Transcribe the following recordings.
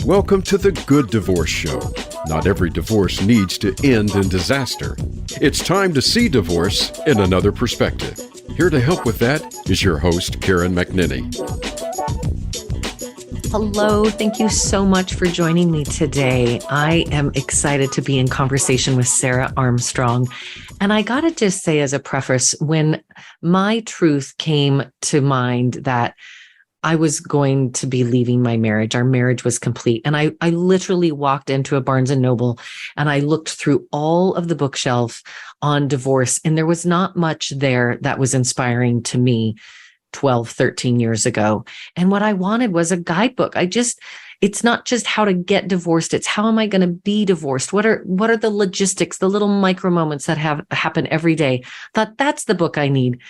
Welcome to the Good Divorce Show. Not every divorce needs to end in disaster. It's time to see divorce in another perspective. Here to help with that is your host, Karen McNinney. Hello. Thank you so much for joining me today. I am excited to be in conversation with Sarah Armstrong. And I got to just say as a preface, when my truth came to mind that I was going to be leaving my marriage, our marriage was complete. And I literally walked into a Barnes and Noble and I looked through all of the bookshelf on divorce. And there was not much there that was inspiring to me 12, 13 years ago. And what I wanted was a guidebook. It's not just how to get divorced. It's how am I going to be divorced? What are the logistics, the little micro moments that happen every day? Thought that's the book I need.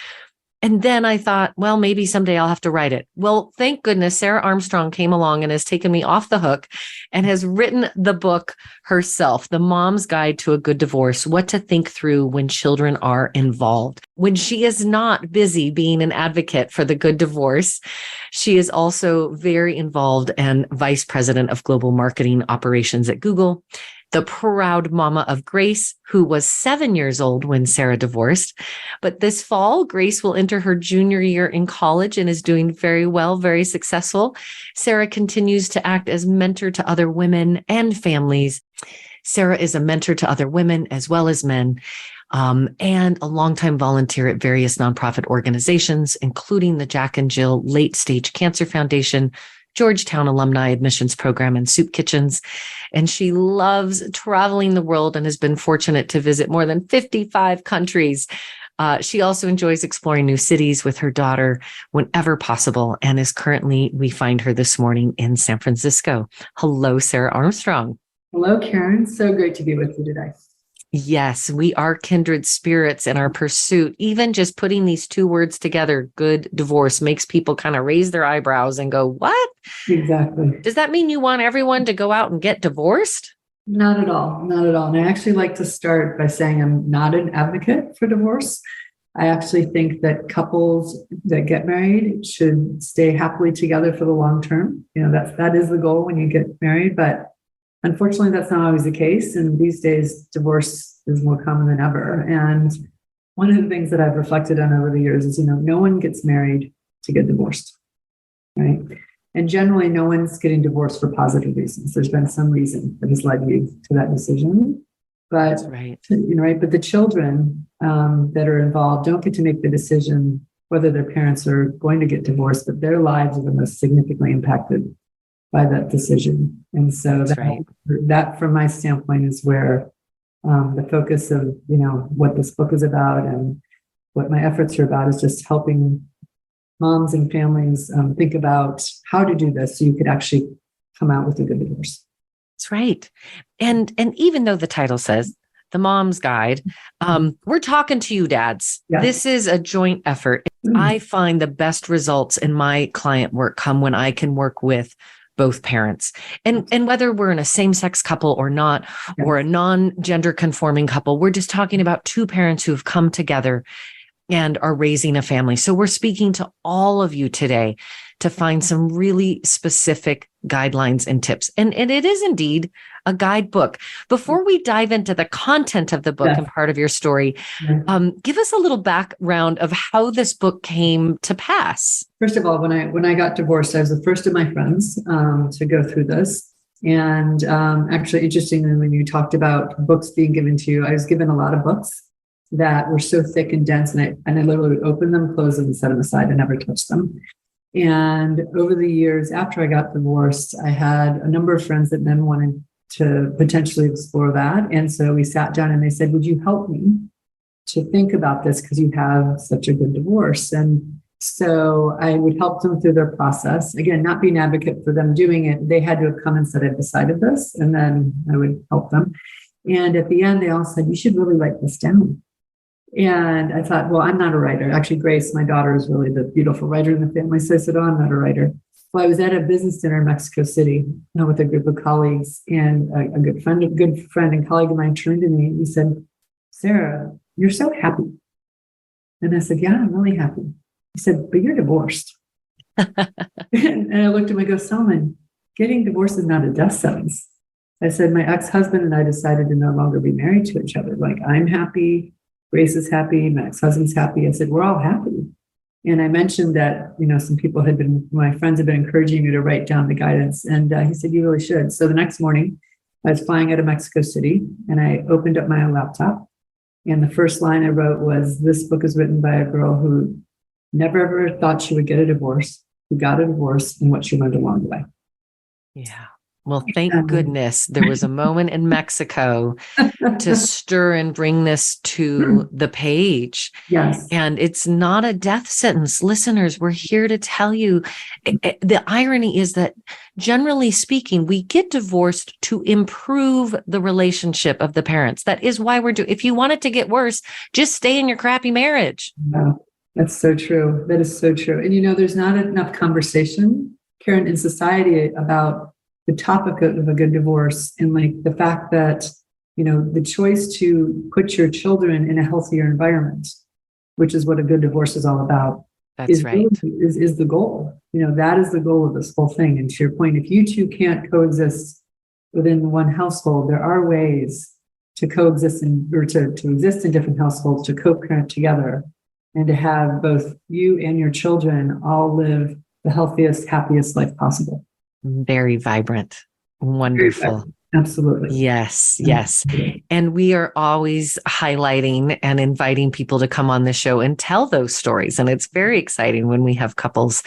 And then I thought, well, maybe someday I'll have to write it. Well, thank goodness Sarah Armstrong came along and has taken me off the hook and has written the book herself, The Mom's Guide to a Good Divorce, What to Think Through When Children Are Involved. When she is not busy being an advocate for the good divorce, she is also very involved and vice president of global marketing operations at Google. The proud mama of Grace, who was 7 years old when Sarah divorced. But this fall, Grace will enter her junior year in college and is doing very well, very successful. Sarah continues to act as mentor to other women and families. Sarah is a mentor to other women as well as men, and a longtime volunteer at various nonprofit organizations, including the Jack and Jill Late Stage Cancer Foundation, Georgetown Alumni Admissions Program, and soup kitchens. And she loves traveling the world and has been fortunate to visit more than 55 countries. She also enjoys exploring new cities with her daughter whenever possible and is currently, we find her this morning in San Francisco. Hello, Sarah Armstrong. Hello, Karen. So great to be with you today. Yes, we are kindred spirits in our pursuit. Even just putting these two words together, good divorce, makes people kind of raise their eyebrows and go, what? Exactly. Does that mean you want everyone to go out and get divorced? Not at all. Not at all. And I actually like to start by saying I'm not an advocate for divorce. I actually think that couples that get married should stay happily together for the long term. That is the goal when you get married, but unfortunately, that's not always the case. And these days, divorce is more common than ever. And one of the things that I've reflected on over the years is, no one gets married to get divorced, right? And generally, no one's getting divorced for positive reasons. There's been some reason that has led you to that decision. But, right. But the children that are involved don't get to make the decision whether their parents are going to get divorced, but their lives are the most significantly impacted by that decision. And so that from my standpoint is where the focus of, what this book is about and what my efforts are about is just helping moms and families think about how to do this so you could actually come out with a good divorce. That's right. And even though the title says The Mom's Guide, we're talking to you, dads. Yeah. This is a joint effort. I find the best results in my client work come when I can work with both parents. And whether we're in a same-sex couple or not, or a non-gender conforming couple, we're just talking about two parents who have come together and are raising a family. So we're speaking to all of you today to find some really specific guidelines and tips. And it is indeed a guidebook. Before we dive into the content of the book and part of your story, give us a little background of how this book came to pass. First of all, when I got divorced, I was the first of my friends to go through this. And actually, interestingly, when you talked about books being given to you, I was given a lot of books that were so thick and dense, and I literally would open them, close them, and set them aside and never touch them. And over the years after I got divorced, I had a number of friends that then wanted to potentially explore that. And so we sat down and they said, would you help me to think about this because you have such a good divorce? And so I would help them through their process. Again, not being an advocate for them doing it. They had to have come and said, I've decided this, and then I would help them. And at the end, they all said, you should really write this down. And I thought, well, I'm not a writer. Actually, Grace, my daughter, is really the beautiful writer in the family. So I said, oh, I'm not a writer. Well, I was at a business dinner in Mexico City with a group of colleagues, and a good friend and colleague of mine turned to me and he said, Sarah, you're so happy. And I said, yeah, I'm really happy. He said, but you're divorced. And I looked at him, I go, Solomon, getting divorced is not a death sentence. I said, my ex-husband and I decided to no longer be married to each other. Like, I'm happy, Grace is happy, my ex-husband's happy. I said, we're all happy. And I mentioned that, some people my friends had been encouraging me to write down the guidance. And he said, you really should. So the next morning, I was flying out of Mexico City and I opened up my laptop. And the first line I wrote was, this book is written by a girl who never ever thought she would get a divorce, who got a divorce, and what she learned along the way. Yeah. Well, thank goodness there was a moment in Mexico to stir and bring this to the page. Yes. And it's not a death sentence. Listeners, we're here to tell you, the irony is that generally speaking, we get divorced to improve the relationship of the parents. That is why if you want it to get worse, just stay in your crappy marriage. Wow. That's so true. That is so true. And there's not enough conversation, Karen, in society about the topic of a good divorce, and like the fact that, the choice to put your children in a healthier environment, which is what a good divorce is all about. That's right. Is the goal. That is the goal of this whole thing. And to your point, if you two can't coexist within one household, there are ways to coexist or to exist in different households, to co-parent together, and to have both you and your children all live the healthiest, happiest life possible. Very vibrant. Wonderful. Very vibrant. Absolutely. Yes, yes. And we are always highlighting and inviting people to come on the show and tell those stories. And it's very exciting when we have couples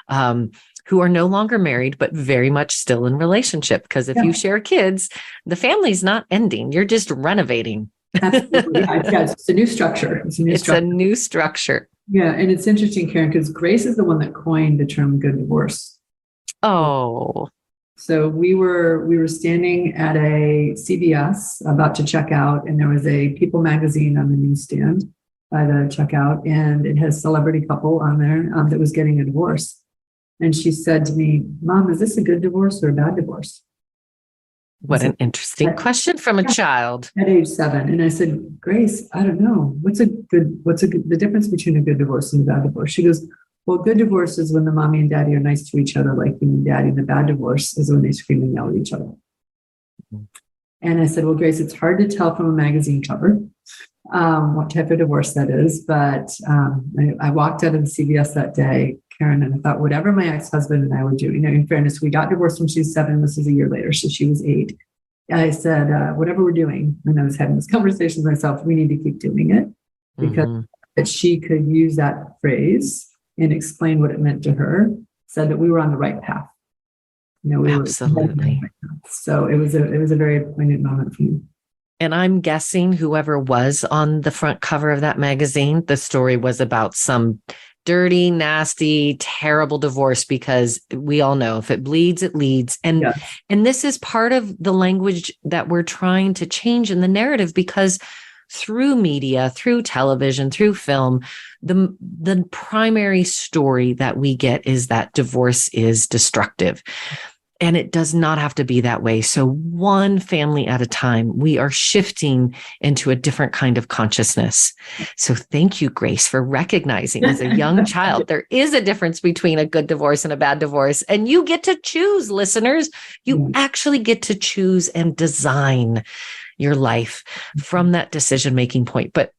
who are no longer married, but very much still in relationship. Because if you share kids, the family's not ending. You're just renovating. Absolutely. Yeah, it's a new structure. It's a new structure. Yeah. And it's interesting, Karen, because Grace is the one that coined the term good divorce. Oh. So we were standing at a CVS about to check out, and there was a People magazine on the newsstand by the checkout, and it has celebrity couple on there that was getting a divorce. And she said to me, Mom, is this a good divorce or a bad divorce? What an interesting question from a child. At age 7. And I said, Grace, I don't know. The difference between a good divorce and a bad divorce? She goes, well, good divorce is when the mommy and daddy are nice to each other, like you and daddy. And the bad divorce is when they scream and yell at each other. Mm-hmm. And I said, well, Grace, it's hard to tell from a magazine cover what type of divorce that is. But I walked out of the CVS that day, Karen, and I thought, whatever my ex-husband and I would do, in fairness, we got divorced when she was 7. This is a year later. So she was 8. I said, whatever we're doing, and I was having this conversation with myself, we need to keep doing it, because that she could use that phrase and explain what it meant to her, said that we were on the right path. Absolutely. So it was a very poignant moment for me. And I'm guessing whoever was on the front cover of that magazine, the story was about some dirty, nasty, terrible divorce, because we all know if it bleeds, it leads. And this is part of the language that we're trying to change in the narrative, because through media, through television, through film, the primary story that we get is that divorce is destructive. And it does not have to be that way. So one family at a time, we are shifting into a different kind of consciousness. So thank you, Grace, for recognizing as a young child, there is a difference between a good divorce and a bad divorce. And you get to choose, listeners. You actually get to choose and design your life from that decision-making point. But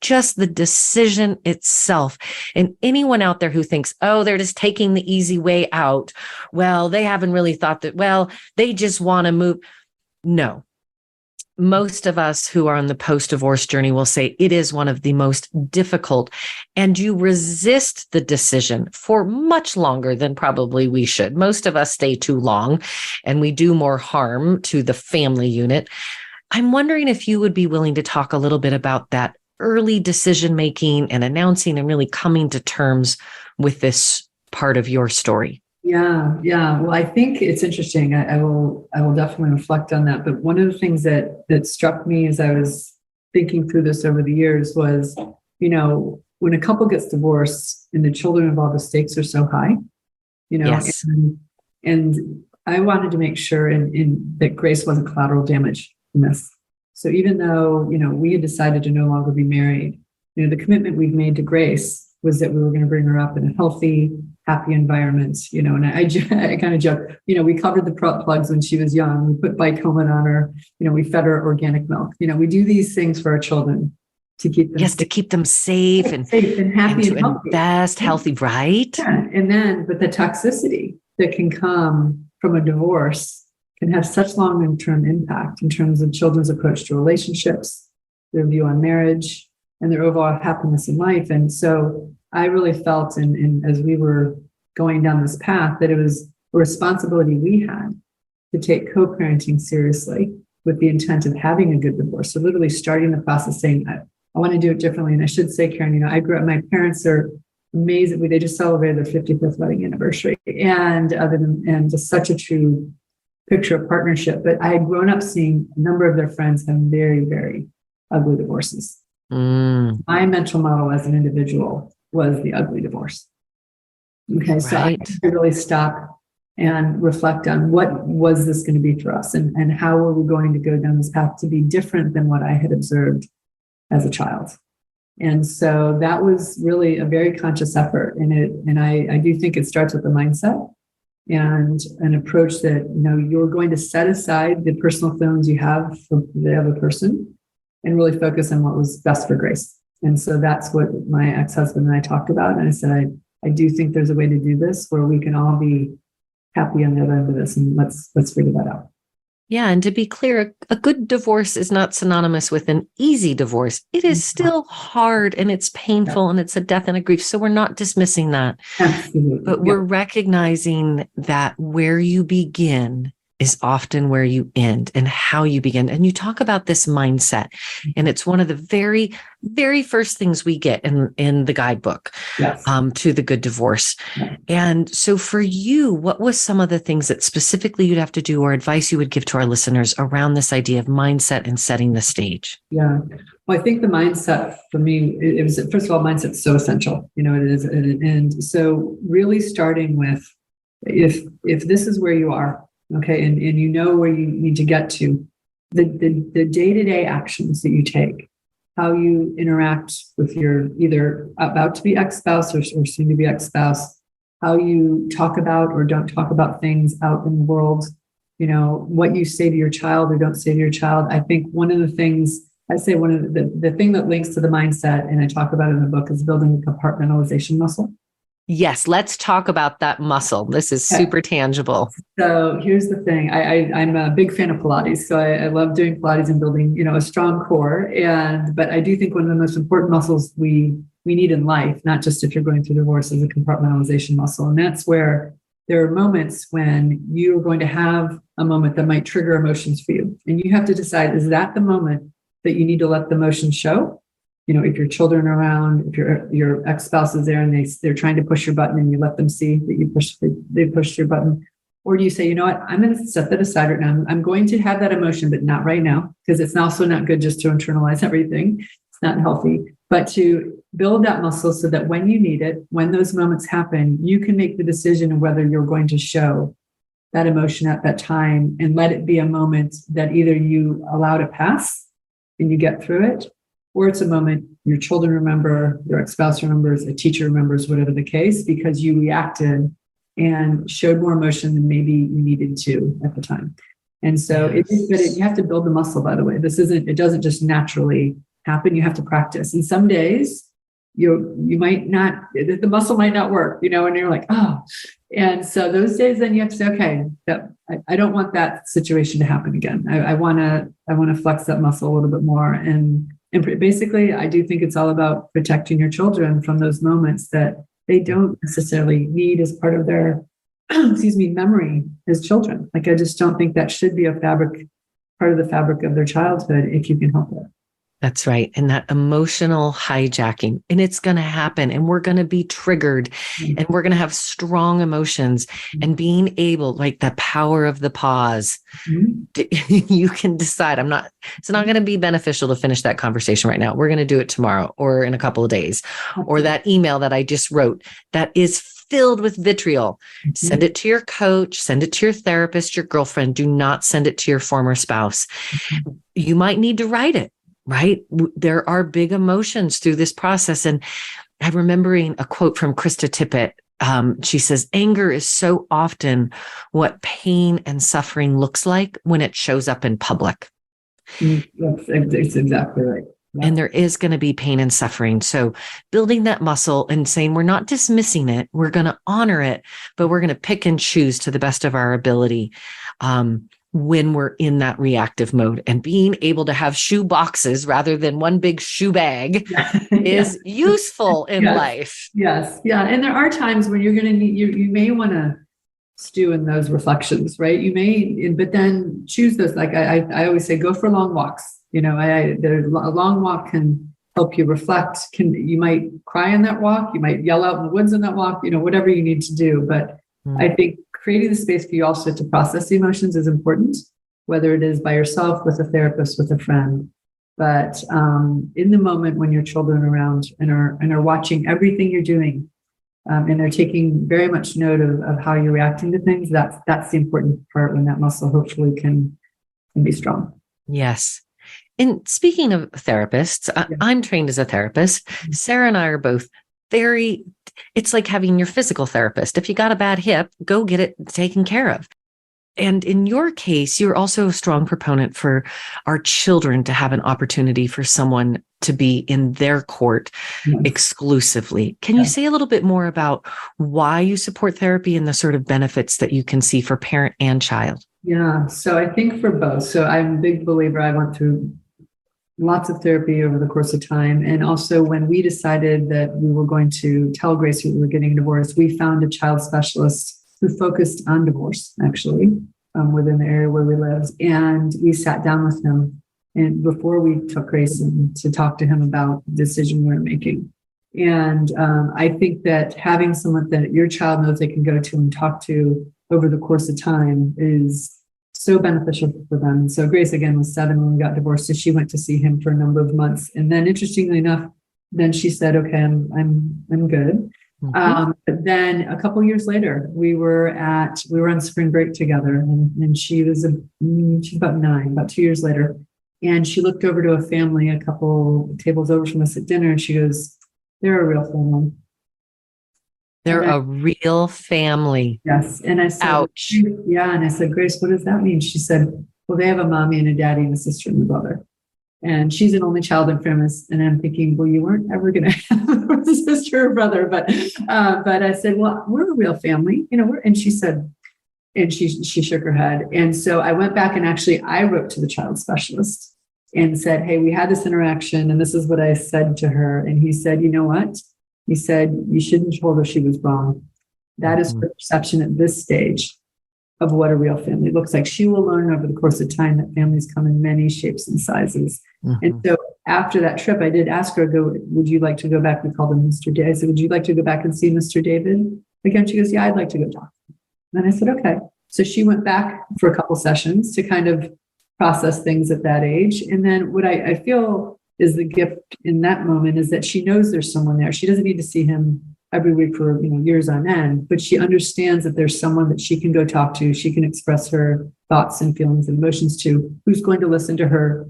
just the decision itself. And anyone out there who thinks, they're just taking the easy way out. Well, they haven't really thought that, they just want to move. No. Most of us who are on the post-divorce journey will say it is one of the most difficult, and you resist the decision for much longer than probably we should. Most of us stay too long, and we do more harm to the family unit. I'm wondering if you would be willing to talk a little bit about that early decision-making and announcing and really coming to terms with this part of your story. Yeah. Well, I think it's interesting. I will definitely reflect on that. But one of the things that struck me as I was thinking through this over the years was, when a couple gets divorced and the children involved, the stakes are so high, Yes. and I wanted to make sure that Grace wasn't collateral damage in this. So even though, we had decided to no longer be married, the commitment we've made to Grace was that we were going to bring her up in a healthy, happy environments, and I kind of joke, we covered the plugs when she was young. We put bike helmet on her, we fed her organic milk. We do these things for our children to keep them to keep them safe and happy and to and healthy. invest healthy, right? Yeah. But the toxicity that can come from a divorce can have such long-term impact in terms of children's approach to relationships, their view on marriage, and their overall happiness in life. And so I really felt, and as we were going down this path, that it was a responsibility we had to take co-parenting seriously with the intent of having a good divorce. So literally starting the process saying, I want to do it differently. And I should say, Karen, my parents are amazing. They just celebrated their 55th wedding anniversary. And just such a true picture of partnership. But I had grown up seeing a number of their friends have very, very ugly divorces. My mental model as an individual was the ugly divorce. Okay, so I had to really stop and reflect on what was this going to be for us, and how were we going to go down this path to be different than what I had observed as a child. And so that was really a very conscious effort. And I do think it starts with the mindset and an approach that, you're going to set aside the personal feelings you have for the other person and really focus on what was best for Grace. And so that's what my ex-husband and I talked about. And I said, I do think there's a way to do this where we can all be happy on the other end of this, and let's figure that out. Yeah. And to be clear, a good divorce is not synonymous with an easy divorce. It is still hard and it's painful and it's a death and a grief. So we're not dismissing that. Absolutely. But we're recognizing that where you begin is often where you end, and how you begin. And you talk about this mindset, and it's one of the very, very first things we get in the guidebook to the good divorce. Yes. And so for you, what was some of the things that specifically you'd have to do, or advice you would give to our listeners around this idea of mindset and setting the stage? Yeah. Well, I think the mindset for me, it was, first of all, mindset's so essential, it is. And so really starting with, if this is where you are, okay, and where you need to get to, the day-to-day actions that you take, how you interact with your either about to be ex-spouse or soon to be ex-spouse, how you talk about or don't talk about things out in the world, what you say to your child or don't say to your child. I think one of the things, the thing that links to the mindset, and I talk about it in the book, is building a compartmentalization muscle. Yes, let's talk about that muscle. This is super tangible. So here's the thing. I'm a big fan of Pilates. So I love doing Pilates and building, a strong core. But I do think one of the most important muscles we need in life, not just if you're going through divorce, is a compartmentalization muscle. And that's where there are moments when you're going to have a moment that might trigger emotions for you. And you have to decide, is that the moment that you need to let the emotion show? If your children are around, if your ex-spouse is there and they're trying to push your button and you let them see that they pushed your button, or do you say, I'm going to set that aside right now. I'm going to have that emotion, but not right now, because it's also not good just to internalize everything. It's not healthy, but to build that muscle so that when you need it, when those moments happen, you can make the decision of whether you're going to show that emotion at that time and let it be a moment that either you allow to pass and you get through it, or it's a moment your children remember, your ex-spouse remembers, a teacher remembers, whatever the case, because you reacted and showed more emotion than maybe you needed to at the time. And so you have to build the muscle, by the way. It doesn't just naturally happen. You have to practice. And some days you might not, the muscle might not work, and you're like, oh. And so those days, then you have to say, okay, I don't want that situation to happen again. I want to flex that muscle a little bit more. And basically, I do think it's all about protecting your children from those moments that they don't necessarily need as part of their, memory as children. Like, I just don't think that should be part of the fabric of their childhood if you can help it. That's right. And that emotional hijacking, and it's going to happen, and we're going to be triggered, and we're going to have strong emotions, and being able, like the power of the pause, you can decide, it's not going to be beneficial to finish that conversation right now. We're going to do it tomorrow or in a couple of days, or that email that I just wrote that is filled with vitriol. Send it to your coach, send it to your therapist, your girlfriend. Do not send it to your former spouse. You might need to write it. Right? There are big emotions through this process. And I'm remembering a quote from Krista Tippett She says, anger is so often what pain and suffering looks like when it shows up in public. It's exactly right. Yeah. And there is going to be pain and suffering. So building that muscle and saying, we're not dismissing it. We're going to honor it, but we're going to pick and choose to the best of our ability. When we're in that reactive mode, and being able to have shoe boxes rather than one big shoe bag is useful in life. Yes. Yeah. And there are times when you're going to need, you may want to stew in those reflections, right? You may, but then choose those. Like I always say, go for long walks. A long walk can help you reflect. You might cry in that walk. You might yell out in the woods in that walk, whatever you need to do. But I think creating the space for you also to process the emotions is important, whether it is by yourself, with a therapist, with a friend. But in the moment when your children are around and are watching everything you're doing, and they're taking very much note of how you're reacting to things, that's the important part, when that muscle hopefully can be strong. Yes. And speaking of therapists, I'm trained as a therapist. Sarah and I are both it's like having your physical therapist. If you got a bad hip, go get it taken care of. And in your case, you're also a strong proponent for our children to have an opportunity for someone to be in their court exclusively. Can you say a little bit more about why you support therapy and the sort of benefits that you can see for parent and child? Yeah. So I think for both. So I'm a big believer. I went through lots of therapy over the course of time. And also when we decided that we were going to tell Grace we were getting a divorce, we found a child specialist who focused on divorce, actually, within the area where we lived. And we sat down with him and before we took Grace in to talk to him about the decision we were making. And I think that having someone that your child knows they can go to and talk to over the course of time is so beneficial for them. So Grace, again, was 7 when we got divorced. So she went to see him for a number of months. And then interestingly enough, then she said, okay, I'm good. But then a couple of years later, we were on spring break together, and she's about 9, about 2 years later. And she looked over to a family, a couple tables over from us at dinner, and she goes, they're a real family. They're a real family. Yes. And I said, ouch. Yeah. And I said, Grace, what does that mean? She said, well, they have a mommy and a daddy and a sister and a brother. And she's an only child in premise. And I'm thinking, well, you weren't ever going to have a sister or brother. But I said, well, we're a real family, and she said, and she shook her head. And so I went back and actually I wrote to the child specialist and said, hey, we had this interaction and this is what I said to her. And he said, you know what? He said, you shouldn't have told her she was wrong. That is her perception at this stage of what a real family looks like. She will learn over the course of time that families come in many shapes and sizes. And so after that trip, I did ask her, would you like to go back? We called him Mr. David. I said, would you like to go back and see Mr. David again? She goes, yeah, I'd like to go talk. And I said, okay. So she went back for a couple sessions to kind of process things at that age. And then what I feel is the gift in that moment is that she knows there's someone there. She doesn't need to see him every week for years on end, but she understands that there's someone that she can go talk to. She can express her thoughts and feelings and emotions to, who's going to listen to her,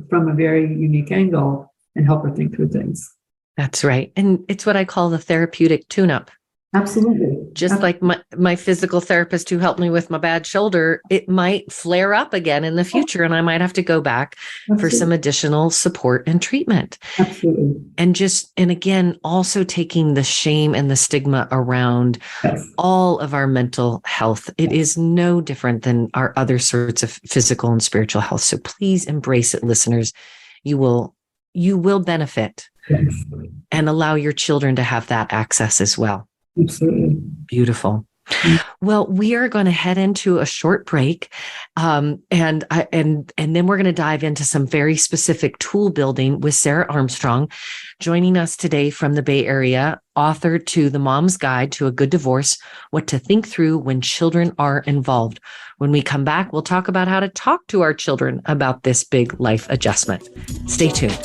from a very unique angle and help her think through things. That's right. And it's what I call the therapeutic tune-up. Absolutely. Just like my physical therapist who helped me with my bad shoulder, it might flare up again in the future and I might have to go back for some additional support and treatment. Absolutely. And again, also taking the shame and the stigma around all of our mental health. It is no different than our other sorts of physical and spiritual health. So please embrace it, listeners. You will benefit and allow your children to have that access as well. Absolutely. Beautiful. Well, we are going to head into a short break, and then we're going to dive into some very specific tool building with Sarah Armstrong, joining us today from the Bay Area, author to The Mom's Guide to a Good Divorce: What to Think Through When Children Are Involved. When we come back, we'll talk about how to talk to our children about this big life adjustment. Stay tuned.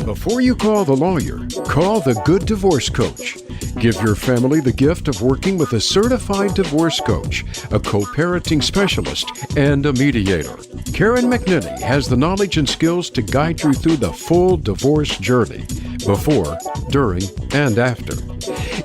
Before you call the lawyer, call the Good Divorce Coach. Give your family the gift of working with a certified divorce coach, a co-parenting specialist, and a mediator. Karen McNinney has the knowledge and skills to guide you through the full divorce journey, before, during, and after.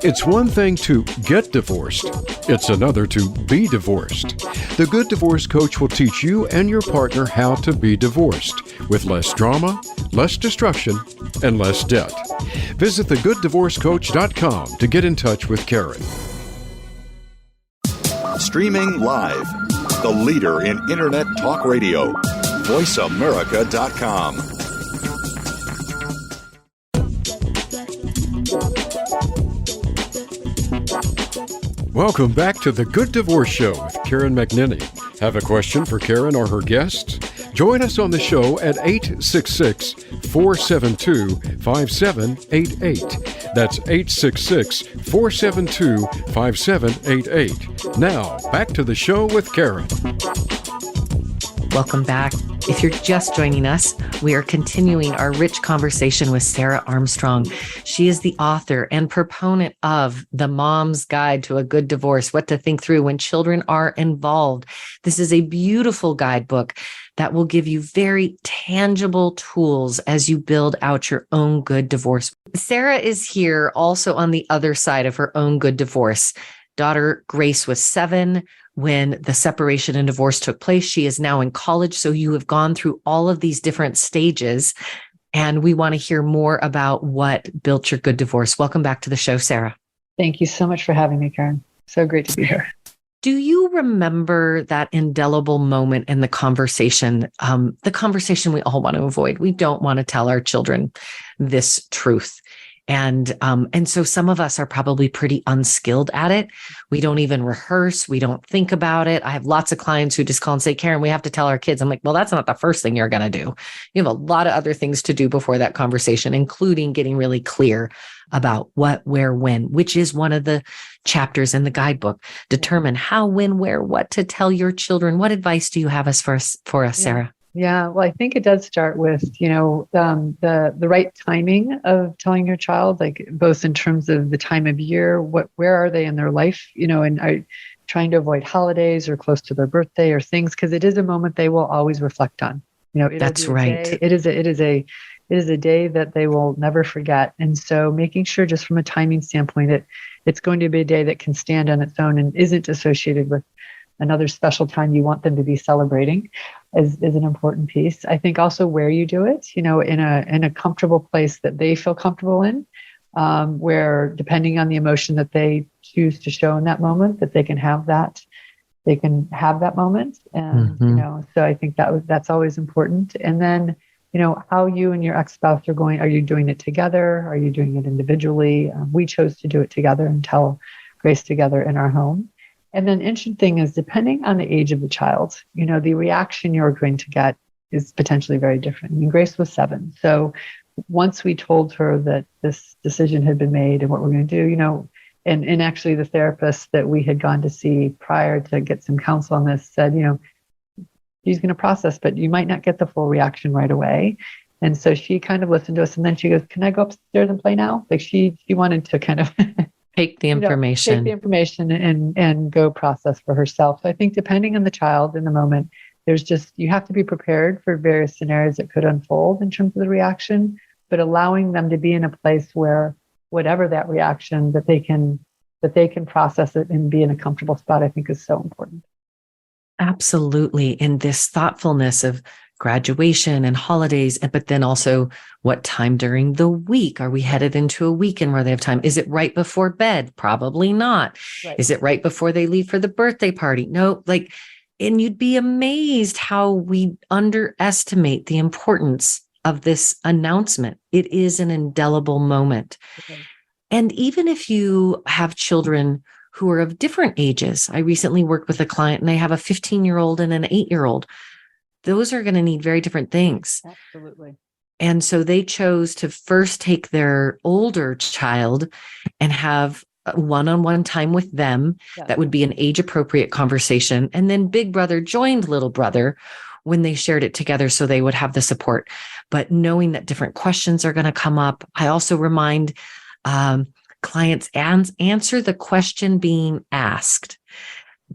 It's one thing to get divorced. It's another to be divorced. The Good Divorce Coach will teach you and your partner how to be divorced with less drama, less destruction, and less debt. Visit thegooddivorcecoach.com to get in touch with Karen. Streaming live, the leader in Internet talk radio, voiceamerica.com. Welcome back to the Good Divorce Show with Karen McNinney. Have a question for Karen or her guests? Join us on the show at 866-472-5788. That's 866-472-5788. Now, back to the show with Karen. Welcome back. If you're just joining us, we are continuing our rich conversation with Sarah Armstrong. She is the author and proponent of The Mom's Guide to a Good Divorce, What to Think Through When Children Are Involved. This is a beautiful guidebook that will give you very tangible tools as you build out your own good divorce. Sarah is here also on the other side of her own good divorce. Daughter Grace was 7 when the separation and divorce took place. She is now in college. So you have gone through all of these different stages, and we want to hear more about what built your good divorce. Welcome back to the show, Sarah. Thank you so much for having me, Karen. So great to be here. Do you remember that indelible moment in the conversation we all want to avoid? We don't want to tell our children this truth. And so some of us are probably pretty unskilled at it. We don't even rehearse. We don't think about it. I have lots of clients who just call and say, Karen, we have to tell our kids. I'm like, well, that's not the first thing you're going to do. You have a lot of other things to do before that conversation, including getting really clear about what, where, when, which is one of the chapters in the guidebook. Determine how, when, where, what to tell your children. What advice do you have for us, Sarah? Yeah, well, I think it does start with, the right timing of telling your child, like both in terms of the time of year, where are they in their life, and are trying to avoid holidays or close to their birthday or things, because it is a moment they will always reflect on. That's right. It is a day that they will never forget. And so making sure just from a timing standpoint, it's going to be a day that can stand on its own and isn't associated with another special time you want them to be celebrating is an important piece. I think also where you do it, in a comfortable place that they feel comfortable in, where depending on the emotion that they choose to show in that moment, that they can have that moment. And, so I think that's always important. And then, how you and your ex-spouse are you doing it together? Are you doing it individually? We chose to do it together and tell Grace together in our home. And then interesting thing is, depending on the age of the child, the reaction you're going to get is potentially very different. I mean, Grace was 7. So once we told her that this decision had been made and what we're going to do, and actually the therapist that we had gone to see prior to get some counsel on this said, she's going to process, but you might not get the full reaction right away. And so she kind of listened to us, and then she goes, can I go upstairs and play now? Like she wanted to kind of take the information and go process for herself. So I think depending on the child in the moment, you have to be prepared for various scenarios that could unfold in terms of the reaction, but allowing them to be in a place where whatever that reaction, that they can process it and be in a comfortable spot, I think is so important. Absolutely. In this thoughtfulness of graduation and holidays, but then also what time during the week? Are we headed into a weekend where they have time? Is it right before bed? Probably not. Right. Is it right before they leave for the birthday party? No, and you'd be amazed how we underestimate the importance of this announcement. It is an indelible moment. Okay. And even if you have children who are of different ages, I recently worked with a client and they have a 15-year-old and an 8-year-old. Those are going to need very different things. Absolutely. And so they chose to first take their older child and have one-on-one time with them. Yeah. That would be an age-appropriate conversation. And then big brother joined little brother when they shared it together so they would have the support. But knowing that different questions are going to come up, I also remind clients answer the question being asked.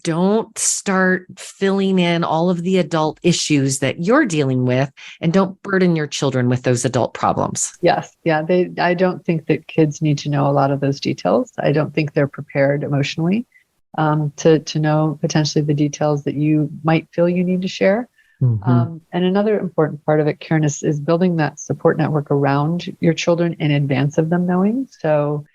don't start filling in all of the adult issues that you're dealing with, and don't burden your children with those adult problems. Yes. Yeah. I don't think that kids need to know a lot of those details. I don't think they're prepared emotionally to know potentially the details that you might feel you need to share. And another important part of it, Karen, is building that support network around your children in advance of them knowing. So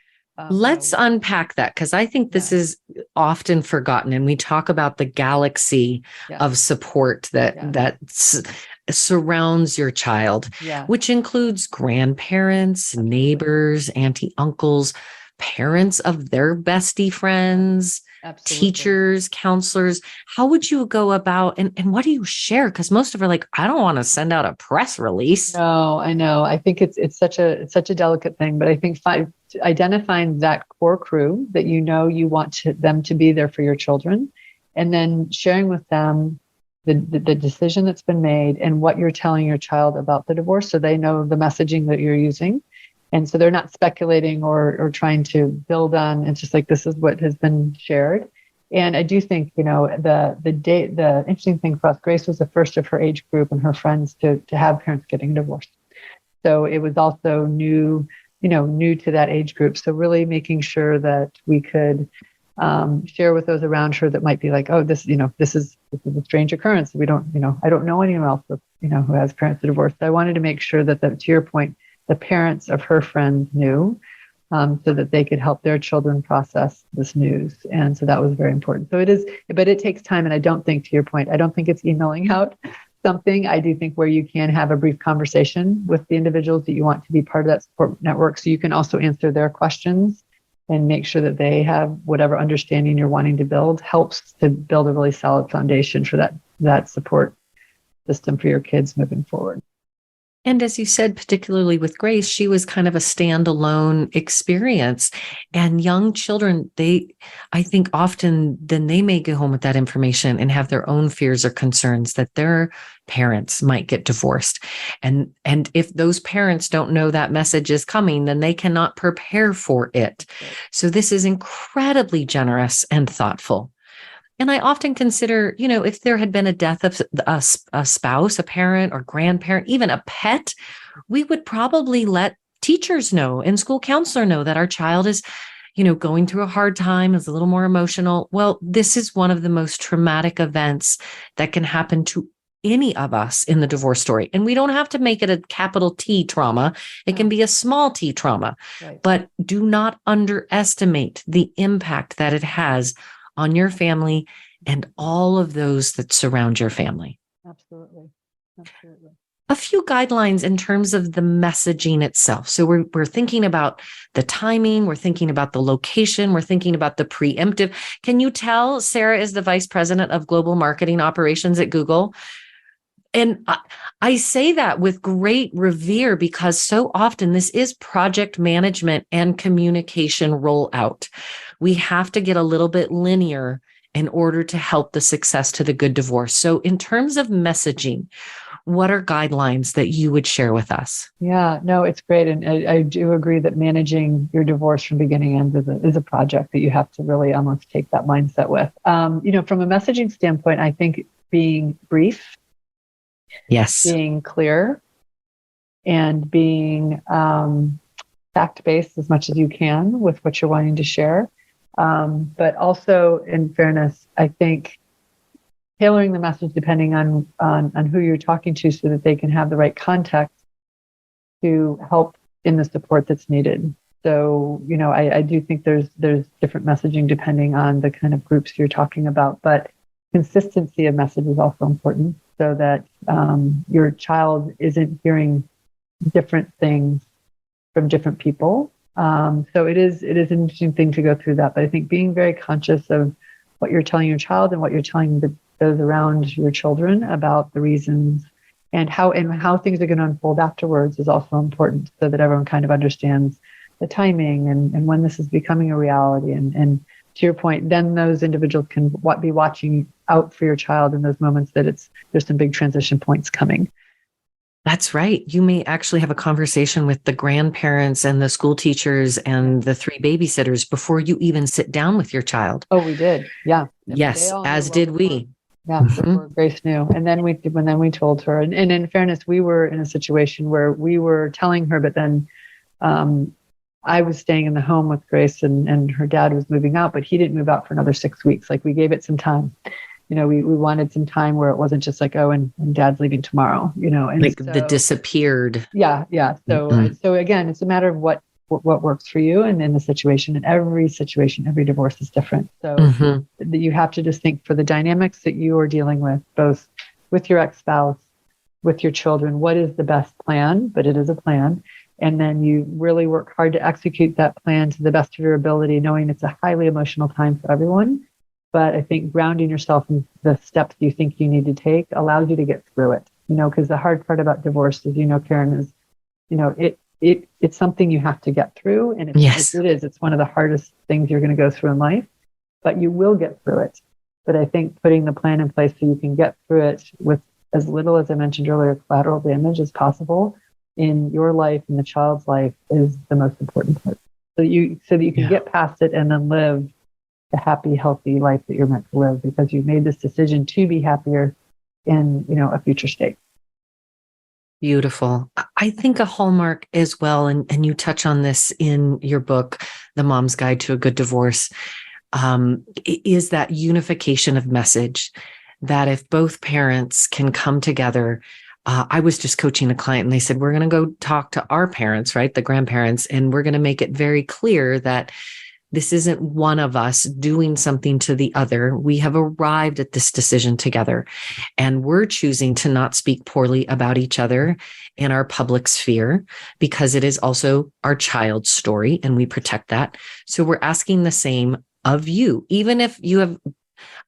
let's unpack that, because I think this is often forgotten. And we talk about the galaxy of support that surrounds your child, which includes grandparents, neighbors, auntie, uncles, parents of their bestie friends, teachers, counselors. How would you go about, and what do you share? Because most of them are like, I don't want to send out a press release. No, I know. I think it's such a delicate thing, but I think identifying that core crew that you want them to be there for your children, and then sharing with them the decision that's been made and what you're telling your child about the divorce, so they know the messaging that you're using. And so they're not speculating or trying to build on. It's just like, this is what has been shared. And I do think, the interesting thing for us, Grace was the first of her age group and her friends to have parents getting divorced. So it was also new to that age group. So really making sure that we could share with those around her that might be like, oh, this is a strange occurrence. I don't know anyone else who has parents who divorced. So I wanted to make sure that to your point, the parents of her friends knew, so that they could help their children process this news. And so that was very important. So but it takes time. And I don't think, to your point, I don't think it's emailing out something. I do think where you can have a brief conversation with the individuals that you want to be part of that support network, so you can also answer their questions and make sure that they have whatever understanding you're wanting to build, helps to build a really solid foundation for that support system for your kids moving forward. And as you said, particularly with Grace, she was kind of a standalone experience. And young children, I think often then they may go home with that information and have their own fears or concerns that their parents might get divorced. And if those parents don't know that message is coming, then they cannot prepare for it. So this is incredibly generous and thoughtful. And I often consider, if there had been a death of a spouse, a parent or grandparent, even a pet, we would probably let teachers know and school counselor know that our child is, going through a hard time, is a little more emotional. Well, this is one of the most traumatic events that can happen to any of us in the divorce story. And we don't have to make it a capital T trauma. It can be a small t trauma. Right. But do not underestimate the impact that it has on your family and all of those that surround your family. Absolutely. A few guidelines in terms of the messaging itself. So we're thinking about the timing, we're thinking about the location, we're thinking about the preemptive. Can you tell Sarah is the Vice President of Global Marketing Operations at Google? And I say that with great revere, because so often this is project management and communication rollout. We have to get a little bit linear in order to help the success to the good divorce. So in terms of messaging, what are guidelines that you would share with us? Yeah, no, it's great. And I do agree that managing your divorce from beginning to end is a project that you have to really almost take that mindset with. From a messaging standpoint, I think being brief, being clear, and being fact-based as much as you can with what you're wanting to share. But also, in fairness, I think tailoring the message depending on who you're talking to, so that they can have the right context to help in the support that's needed. So, I do think there's different messaging depending on the kind of groups you're talking about, but consistency of message is also important, so that your child isn't hearing different things from different people. So it is an interesting thing to go through that. But I think being very conscious of what you're telling your child and what you're telling those around your children about the reasons and how things are going to unfold afterwards is also important, so that everyone kind of understands the timing and when this is becoming a reality. And to your point, then those individuals can be watching out for your child in those moments that there's some big transition points coming. That's right. You may actually have a conversation with the grandparents and the school teachers and the 3 babysitters before you even sit down with your child. Oh, we did. Yeah. They Yes, all knew as well did before. we. Yeah, Mhm. before Grace knew. And then we told her. And in fairness, we were in a situation where we were telling her, but then um, I was staying in the home with Grace and her dad was moving out, but he didn't move out for another 6 weeks. Like we gave it some time. We wanted some time where it wasn't just like, oh, and dad's leaving tomorrow, and Like the so disappeared. yeah, yeah. Mm-mm. So again, it's a matter of what works for you and in the situation. And every situation, every divorce is different. So Mhm. you have to just think for the dynamics that you are dealing with, both with your ex-spouse, with your children, what is the best plan? But it is a plan. And then you really work hard to execute that plan to the best of your ability, knowing it's a highly emotional time for everyone. But I think grounding yourself in the steps you think you need to take allows you to get through it. Because the hard part about divorce, as you know, Karen, is, it's something you have to get through. And Yes. it's one of the hardest things you're going to go through in life, but you will get through it. But I think putting the plan in place so you can get through it with as little, as I mentioned earlier, collateral damage as possible in your life and the child's life is the most important part. So that you can get past it and then live the happy, healthy life that you're meant to live because you've made this decision to be happier in, a future state. Beautiful. I think a hallmark as well, and you touch on this in your book, The Mom's Guide to a Good Divorce, is that unification of message, that if both parents can come together. I was just coaching a client and they said, we're going to go talk to our parents, right? The grandparents, and we're going to make it very clear that this isn't one of us doing something to the other. We have arrived at this decision together, and we're choosing to not speak poorly about each other in our public sphere because it is also our child's story and we protect that. So we're asking the same of you, even if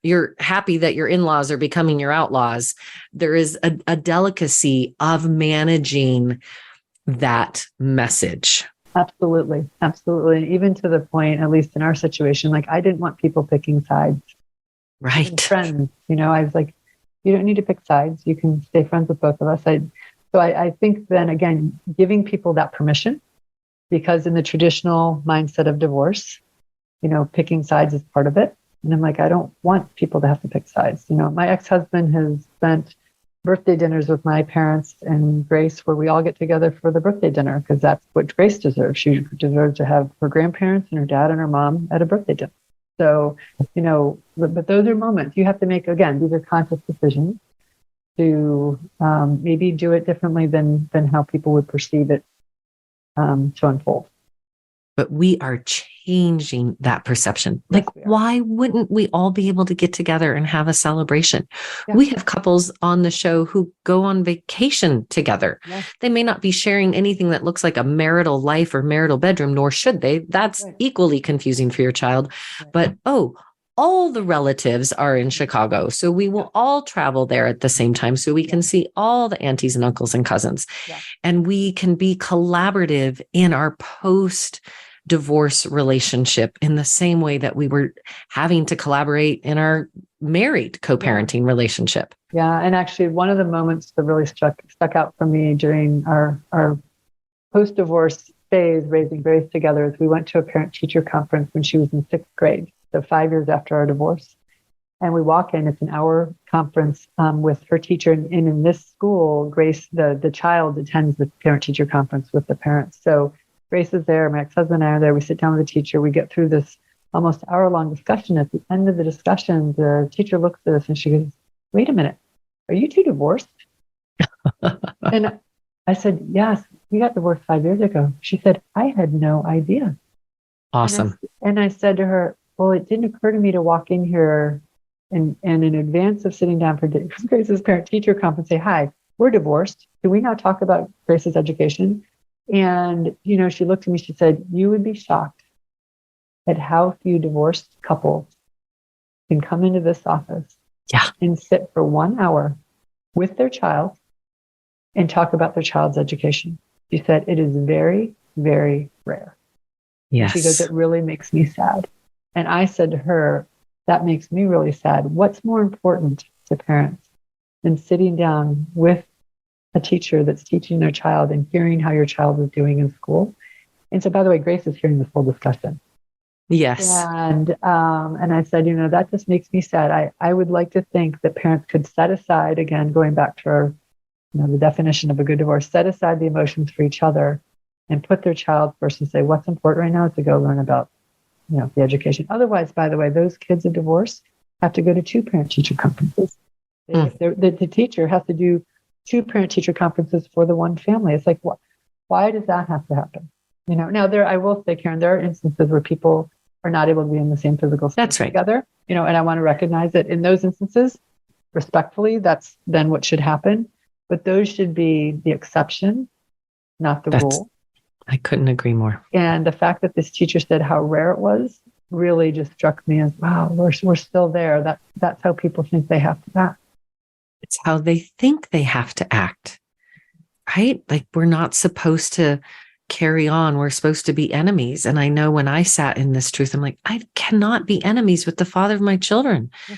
you're happy that your in-laws are becoming your outlaws. There is a delicacy of managing that message. Absolutely. Absolutely. Even to the point, at least in our situation, like I didn't want people picking sides. Even Right. friends, I was like, you don't need to pick sides. You can stay friends with both of us. I think then again, giving people that permission, because in the traditional mindset of divorce, picking sides is part of it. And I'm like, I don't want people to have to pick sides. My ex-husband has spent birthday dinners with my parents and Grace where we all get together for the birthday dinner because that's what Grace deserves. She deserves to have her grandparents and her dad and her mom at a birthday dinner. So, but those are moments you have to make. Again, these are conscious decisions to maybe do it differently than how people would perceive it to unfold. But we are changing that perception. Yes, Like, why wouldn't we all be able to get together and have a celebration? Yeah. We have couples on the show who go on vacation together. Yes. They may not be sharing anything that looks like a marital life or marital bedroom, nor should they. That's Right. equally confusing for your child. Right. But, all the relatives are in Chicago. So we will all travel there at the same time so we can see all the aunties and uncles and cousins. Yeah. And we can be collaborative in our post-divorce relationship in the same way that we were having to collaborate in our married co-parenting relationship. Yeah. And actually one of the moments that really stuck out for me during our post-divorce phase, raising Grace together, is we went to a parent-teacher conference when she was in 6th grade. So 5 years after our divorce. And we walk in, it's an hour conference with her teacher. And in this school, Grace, the child attends the parent-teacher conference with the parents. So Grace is there, my ex-husband and I are there. We sit down with the teacher. We get through this almost hour-long discussion. At the end of the discussion, the teacher looks at us and she goes, wait a minute, are you two divorced? And I said, yes, we got divorced 5 years ago. She said, I had no idea. Awesome. And I said to her, well, it didn't occur to me to walk in here and in advance of sitting down for Grace's parent-teacher conference, say, hi, we're divorced. Can we now talk about Grace's education? And, she looked at me, she said, you would be shocked at how few divorced couples can come into this office and sit for 1 hour with their child and talk about their child's education. She said, it is very, very rare. Yes. She goes, it really makes me sad. And I said to her, that makes me really sad. What's more important to parents than sitting down with a teacher that's teaching their child and hearing how your child is doing in school. And so, by the way, Grace is hearing the full discussion. Yes. And I said, that just makes me sad. I would like to think that parents could set aside, again, going back to our, the definition of a good divorce, set aside the emotions for each other and put their child first and say, what's important right now is to go learn about, the education. Otherwise, by the way, those kids in divorce have to go to 2 parent-teacher conferences. The teacher has to do 2 parent-teacher conferences for the one family. It's like, why does that have to happen? Now I will say, Karen, there are instances where people are not able to be in the same physical space together, and I want to recognize that in those instances, respectfully, that's then what should happen. But those should be the exception, not the rule. I couldn't agree more. And the fact that this teacher said how rare it was really just struck me as, wow, we're still there. That's how people think they have to act. It's how they think they have to act, right? Like we're not supposed to carry on. We're supposed to be enemies. And I know when I sat in this truth, I'm like, I cannot be enemies with the father of my children. Yeah.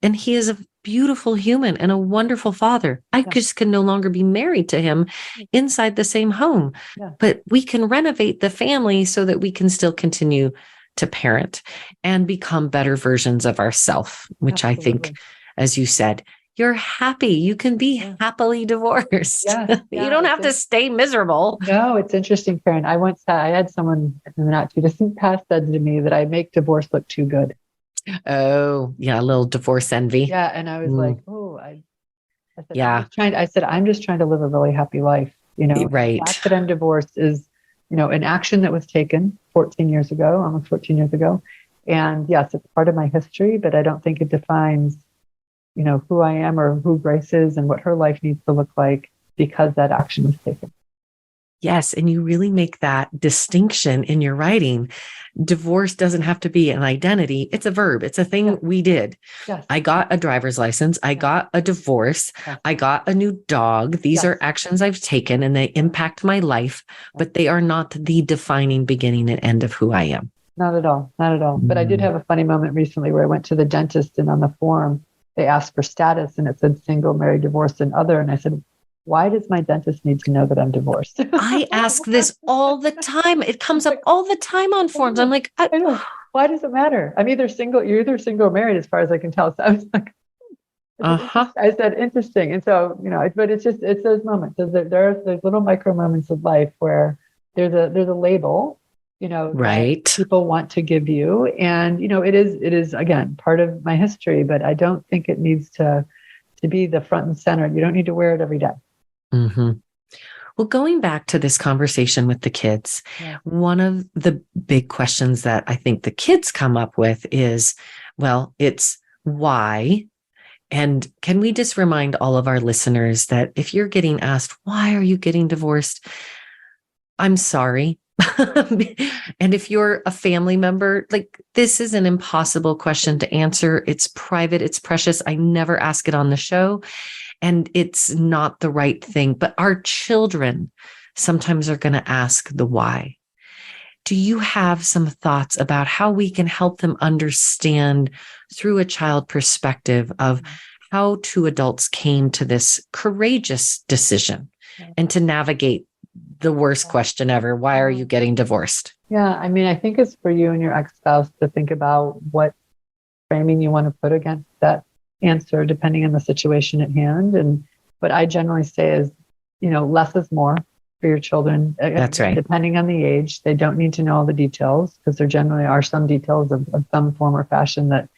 And he is a beautiful human and a wonderful father. I just can no longer be married to him inside the same home. Yeah. But we can renovate the family so that we can still continue to parent and become better versions of ourselves, which Absolutely. I think, as you said, you're happy. You can be happily divorced. You don't have to stay miserable. No, it's interesting, Karen. I had someone in the not too distant past said to me that I make divorce look too good. Oh, yeah, a little divorce envy. Yeah, and I was like, oh, I said, I'm just trying to live a really happy life. Right. The fact that I'm divorced is, an action that was taken almost 14 years ago. And yes, it's part of my history, but I don't think it defines, who I am or who Grace is and what her life needs to look like because that action was taken. Yes. And you really make that distinction in your writing. Divorce doesn't have to be an identity. It's a verb. It's a thing we did. Yes. I got a driver's license. I got a divorce. Yes. I got a new dog. These are actions I've taken and they impact my life, but they are not the defining beginning and end of who I am. Not at all. Not at all. But I did have a funny moment recently where I went to the dentist and on the form, they asked for status and it said single, married, divorced, and other. And I said, why does my dentist need to know that I'm divorced? I ask this all the time. It comes up all the time on forms. I'm like, I know. Why does it matter? I'm either single, you're either single or married as far as I can tell. So I was like, I said, interesting. And so, but it's those moments. There's little micro moments of life where there's a label, right. that people want to give you. And, it is again, part of my history, but I don't think it needs to be the front and center. You don't need to wear it every day. Mm-hmm. Well, going back to this conversation with the kids, one of the big questions that I think the kids come up with is, well, it's why. And can we just remind all of our listeners that if you're getting asked, why are you getting divorced? I'm sorry. And if you're a family member, like this is an impossible question to answer. It's private. It's precious. I never ask it on the show. And it's not the right thing, but our children sometimes are going to ask the why. Do you have some thoughts about how we can help them understand through a child perspective of how 2 adults came to this courageous decision and to navigate the worst question ever? Why are you getting divorced? Yeah. I mean, I think it's for you and your ex-spouse to think about what framing you want to put against that answer, depending on the situation at hand. And what I generally say is, less is more for your children. That's right. Depending on the age, they don't need to know all the details because there generally are some details of some form or fashion that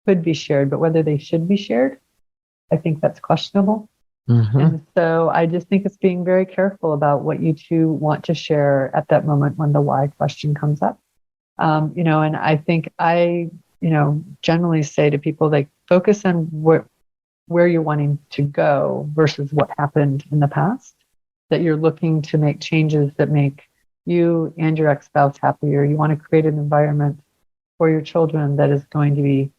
could be shared, but whether they should be shared, I think that's questionable. Mm-hmm. And so I just think it's being very careful about what you 2 want to share at that moment when the why question comes up. And I think I generally say to people, like, focus on where you're wanting to go versus what happened in the past, that you're looking to make changes that make you and your ex-spouse happier. You want to create an environment for your children that is going to be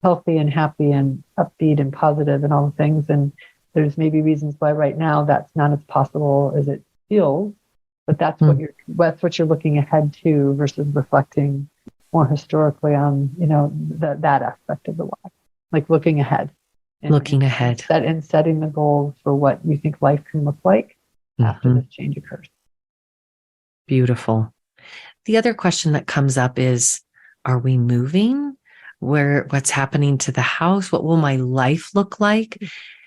healthy and happy and upbeat and positive and all the things. And there's maybe reasons why right now that's not as possible as it feels, but that's what you're looking ahead to versus reflecting more historically on, that aspect of the why, like looking ahead Looking ahead. Setting the goals for what you think life can look like after this change occurs. Beautiful. The other question that comes up is, are we moving? What's happening to the house? What will my life look like?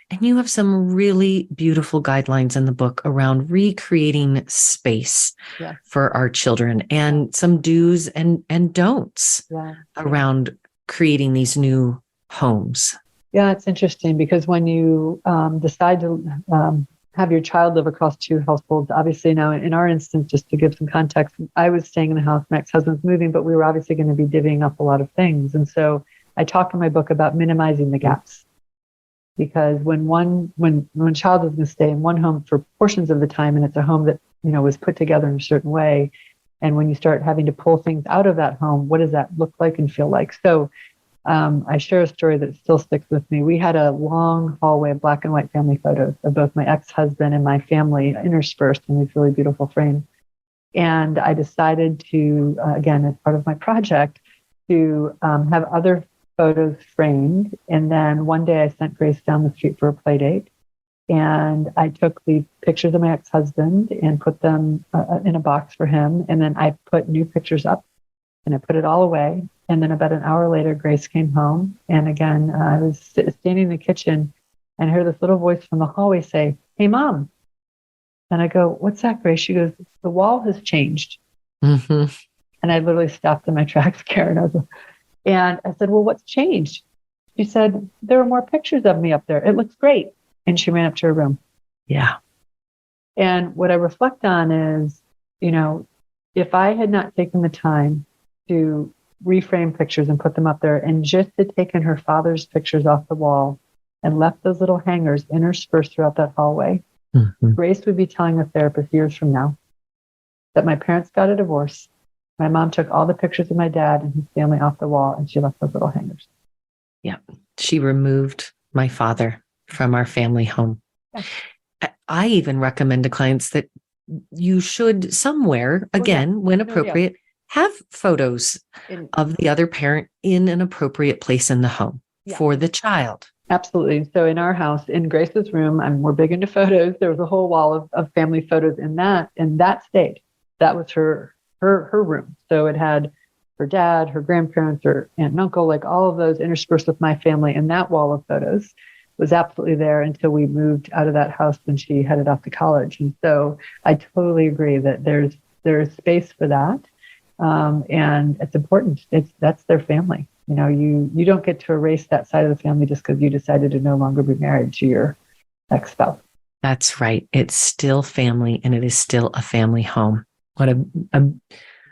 And you have some really beautiful guidelines in the book around recreating space for our children, and some do's and don'ts around creating these new homes. Yeah, it's interesting because when you decide to have your child live across two households, obviously now in our instance, just to give some context, I was staying in the house, my ex-husband's moving, but we were obviously going to be divvying up a lot of things. And so I talk in my book about minimizing the gaps. Because when child is going to stay in one home for portions of the time, and it's a home that, was put together in a certain way, and when you start having to pull things out of that home, what does that look like and feel like? So I share a story that still sticks with me. We had a long hallway of black and white family photos of both my ex-husband and my family interspersed in these really beautiful frames. And I decided to, again, as part of my project, to have other photos framed. And then one day I sent Grace down the street for a play date. And I took the pictures of my ex-husband and put them in a box for him. And then I put new pictures up and I put it all away. And then about an hour later, Grace came home. And again, I was standing in the kitchen and I heard this little voice from the hallway say, "Hey, Mom." And I go, "What's that, Grace?" She goes, "The wall has changed." And I literally stopped in my tracks, Karen. And I said, "Well, what's changed?" She said, "There are more pictures of me up there. It looks great." And she ran up to her room. Yeah. And what I reflect on is, if I had not taken the time to reframe pictures and put them up there, and just had taken her father's pictures off the wall and left those little hangers interspersed throughout that hallway, Grace would be telling a therapist years from now that my parents got a divorce. My mom took all the pictures of my dad and his family off the wall, and she left those little hangers. Yeah. She removed my father from our family home. Yeah. I even recommend to clients that you should somewhere, again, when appropriate, have photos of the other parent in an appropriate place in the home for the child. Absolutely. So in our house, in Grace's room, we're big into photos. There was a whole wall of family photos in that, and that stayed. That was her room. So it had her dad, her grandparents, her aunt and uncle, like all of those interspersed with my family. And that wall of photos was absolutely there until we moved out of that house when she headed off to college. And so I totally agree that there's space for that. And it's important. That's their family. You don't get to erase that side of the family just because you decided to no longer be married to your ex-spouse. That's right. It's still family, and it is still a family home. What a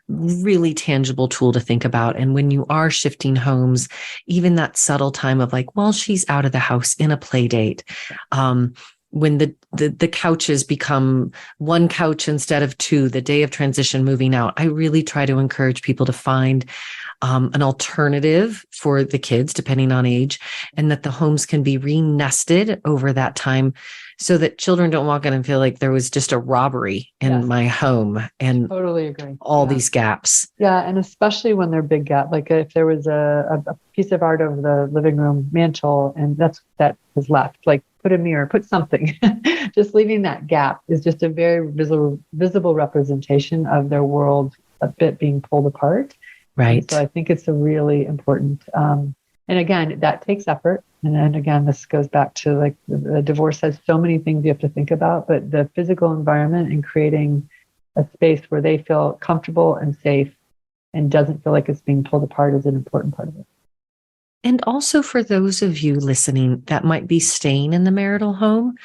really tangible tool to think about. And when you are shifting homes, even that subtle time of like, well, she's out of the house in a play date. When the couches become one couch instead of two, the day of transition moving out, I really try to encourage people to find an alternative for the kids, depending on age, and that the homes can be re-nested over that time so that children don't walk in and feel like there was just a robbery in my home and totally agree. All these gaps. Yeah. And especially when they're big gaps, like if there was a piece of art over the living room mantle and that has left, like put a mirror, put something, just leaving that gap is just a very visible representation of their world, a bit being pulled apart. Right. And so I think it's a really important, and again, that takes effort. And then again, this goes back to like the divorce has so many things you have to think about, but the physical environment and creating a space where they feel comfortable and safe and doesn't feel like it's being pulled apart is an important part of it. And also for those of you listening that might be staying in the marital home,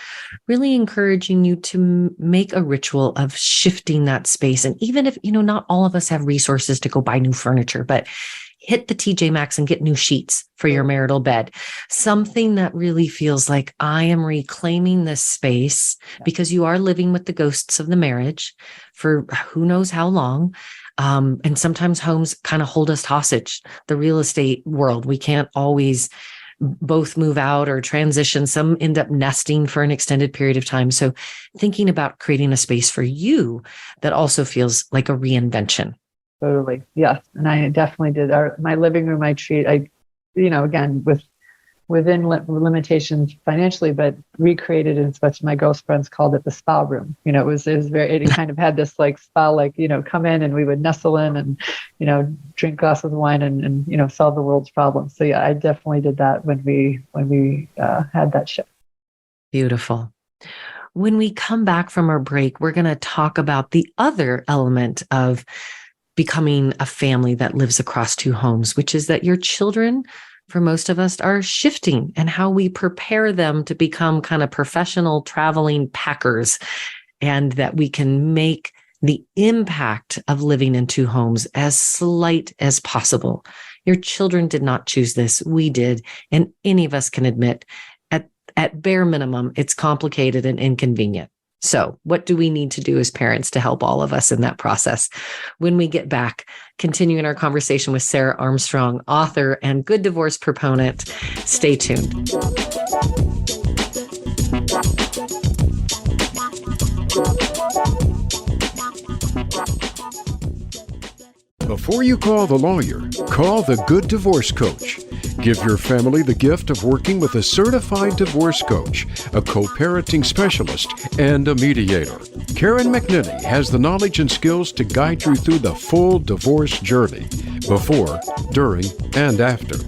really encouraging you to make a ritual of shifting that space. And even if, not all of us have resources to go buy new furniture, but hit the TJ Maxx and get new sheets for your marital bed. Something that really feels like I am reclaiming this space because you are living with the ghosts of the marriage for who knows how long. And sometimes homes kind of hold us hostage. The real estate world, we can't always both move out or transition. Some end up nesting for an extended period of time. So thinking about creating a space for you that also feels like a reinvention. Totally. Yes. And I definitely did. My living room, again, with within limitations financially, but recreated it as much. My girlfriends called it the spa room. It was very, it kind of had this like spa, like, come in and we would nestle in and, drink glasses of wine and solve the world's problems. So yeah, I definitely did that when we had that shift. Beautiful. When we come back from our break, we're going to talk about the other element of becoming a family that lives across two homes, which is that your children, for most of us, are shifting, and how we prepare them to become kind of professional traveling packers, and that we can make the impact of living in two homes as slight as possible. Your children did not choose this. We did. And any of us can admit, at bare minimum, it's complicated and inconvenient. So what do we need to do as parents to help all of us in that process? When we get back, continuing our conversation with Sarah Armstrong, author and good divorce proponent. Stay tuned. Before you call the lawyer, call the Good Divorce Coach. Give your family the gift of working with a certified divorce coach, a co-parenting specialist, and a mediator. Karen McNinney has the knowledge and skills to guide you through the full divorce journey, before, during, and after.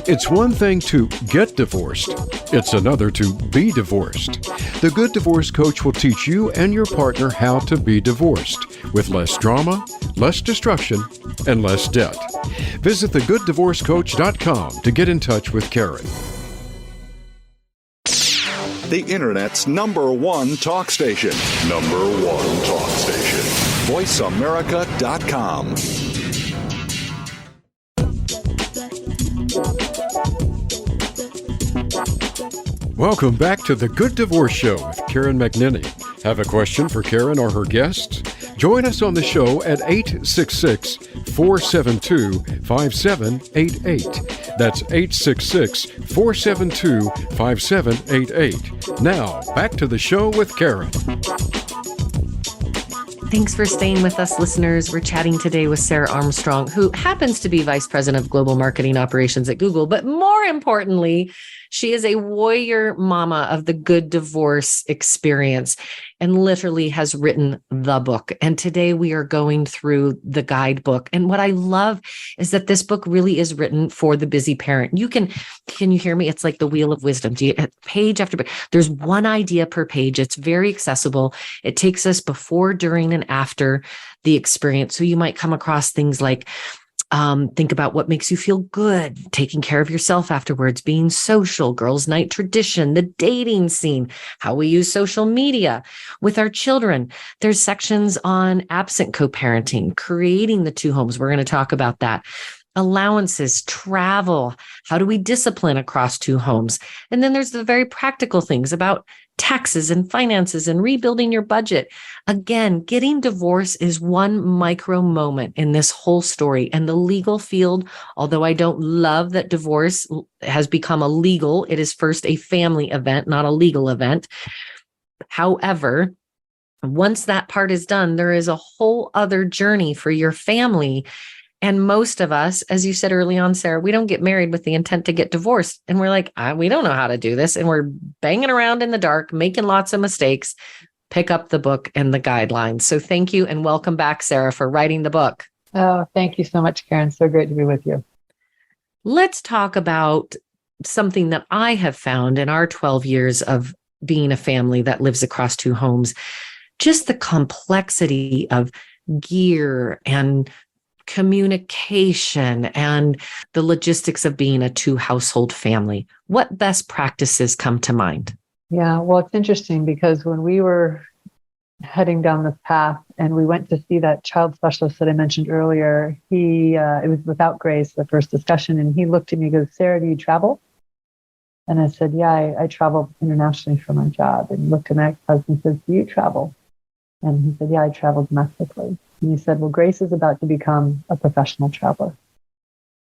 It's one thing to get divorced. It's another to be divorced. The Good Divorce Coach will teach you and your partner how to be divorced with less drama, less destruction, and less debt. Visit thegooddivorcecoach.com to get in touch with Karen. The Internet's #1 talk station. #1 talk station. VoiceAmerica.com. Welcome back to the Good Divorce Show with Karen McNinney. Have a question for Karen or her guests? Join us on the show at 866-472-5788. That's 866-472-5788. Now, back to the show with Karen. Thanks for staying with us, listeners. We're chatting today with Sarah Armstrong, who happens to be Vice President of Global Marketing Operations at Google. But more importantly, she is a warrior mama of the Good Divorce experience and literally has written the book. And today we are going through the guidebook. And what I love is that this book really is written for the busy parent. Can you hear me? It's like the wheel of wisdom. Page after page. There's one idea per page. It's very accessible. It takes us before, during, and after the experience. So you might come across things like, think about what makes you feel good, taking care of yourself afterwards, being social, girls' night tradition, the dating scene, how we use social media with our children. There's sections on absent co-parenting, creating the two homes. We're going to talk about that. Allowances, travel, how do we discipline across two homes? And then there's the very practical things about taxes and finances and rebuilding your budget. Again, getting divorced is one micro moment in this whole story. And the legal field, although I don't love that divorce has become illegal, it is first a family event, not a legal event. However, once that part is done, there is a whole other journey for your family. And most of us, as you said early on, Sarah, we don't get married with the intent to get divorced. And we're like, we don't know how to do this. And we're banging around in the dark, making lots of mistakes. Pick up the book and the guidelines. So thank you and welcome back, Sarah, for writing the book. Oh, thank you so much, Karen. So great to be with you. Let's talk about something that I have found in our 12 years of being a family that lives across two homes. Just the complexity of gear and communication and the logistics of being a two-household family. What best practices come to mind? Yeah, well, it's interesting because when we were heading down this path and we went to see that child specialist that I mentioned earlier, it was without Grace, the first discussion, and he looked at me and goes, Sarah, do you travel? And I said, yeah, I travel internationally for my job. And he looked at my ex-husband and says, do you travel? And he said, yeah, I travel domestically. And he said, well, Grace is about to become a professional traveler.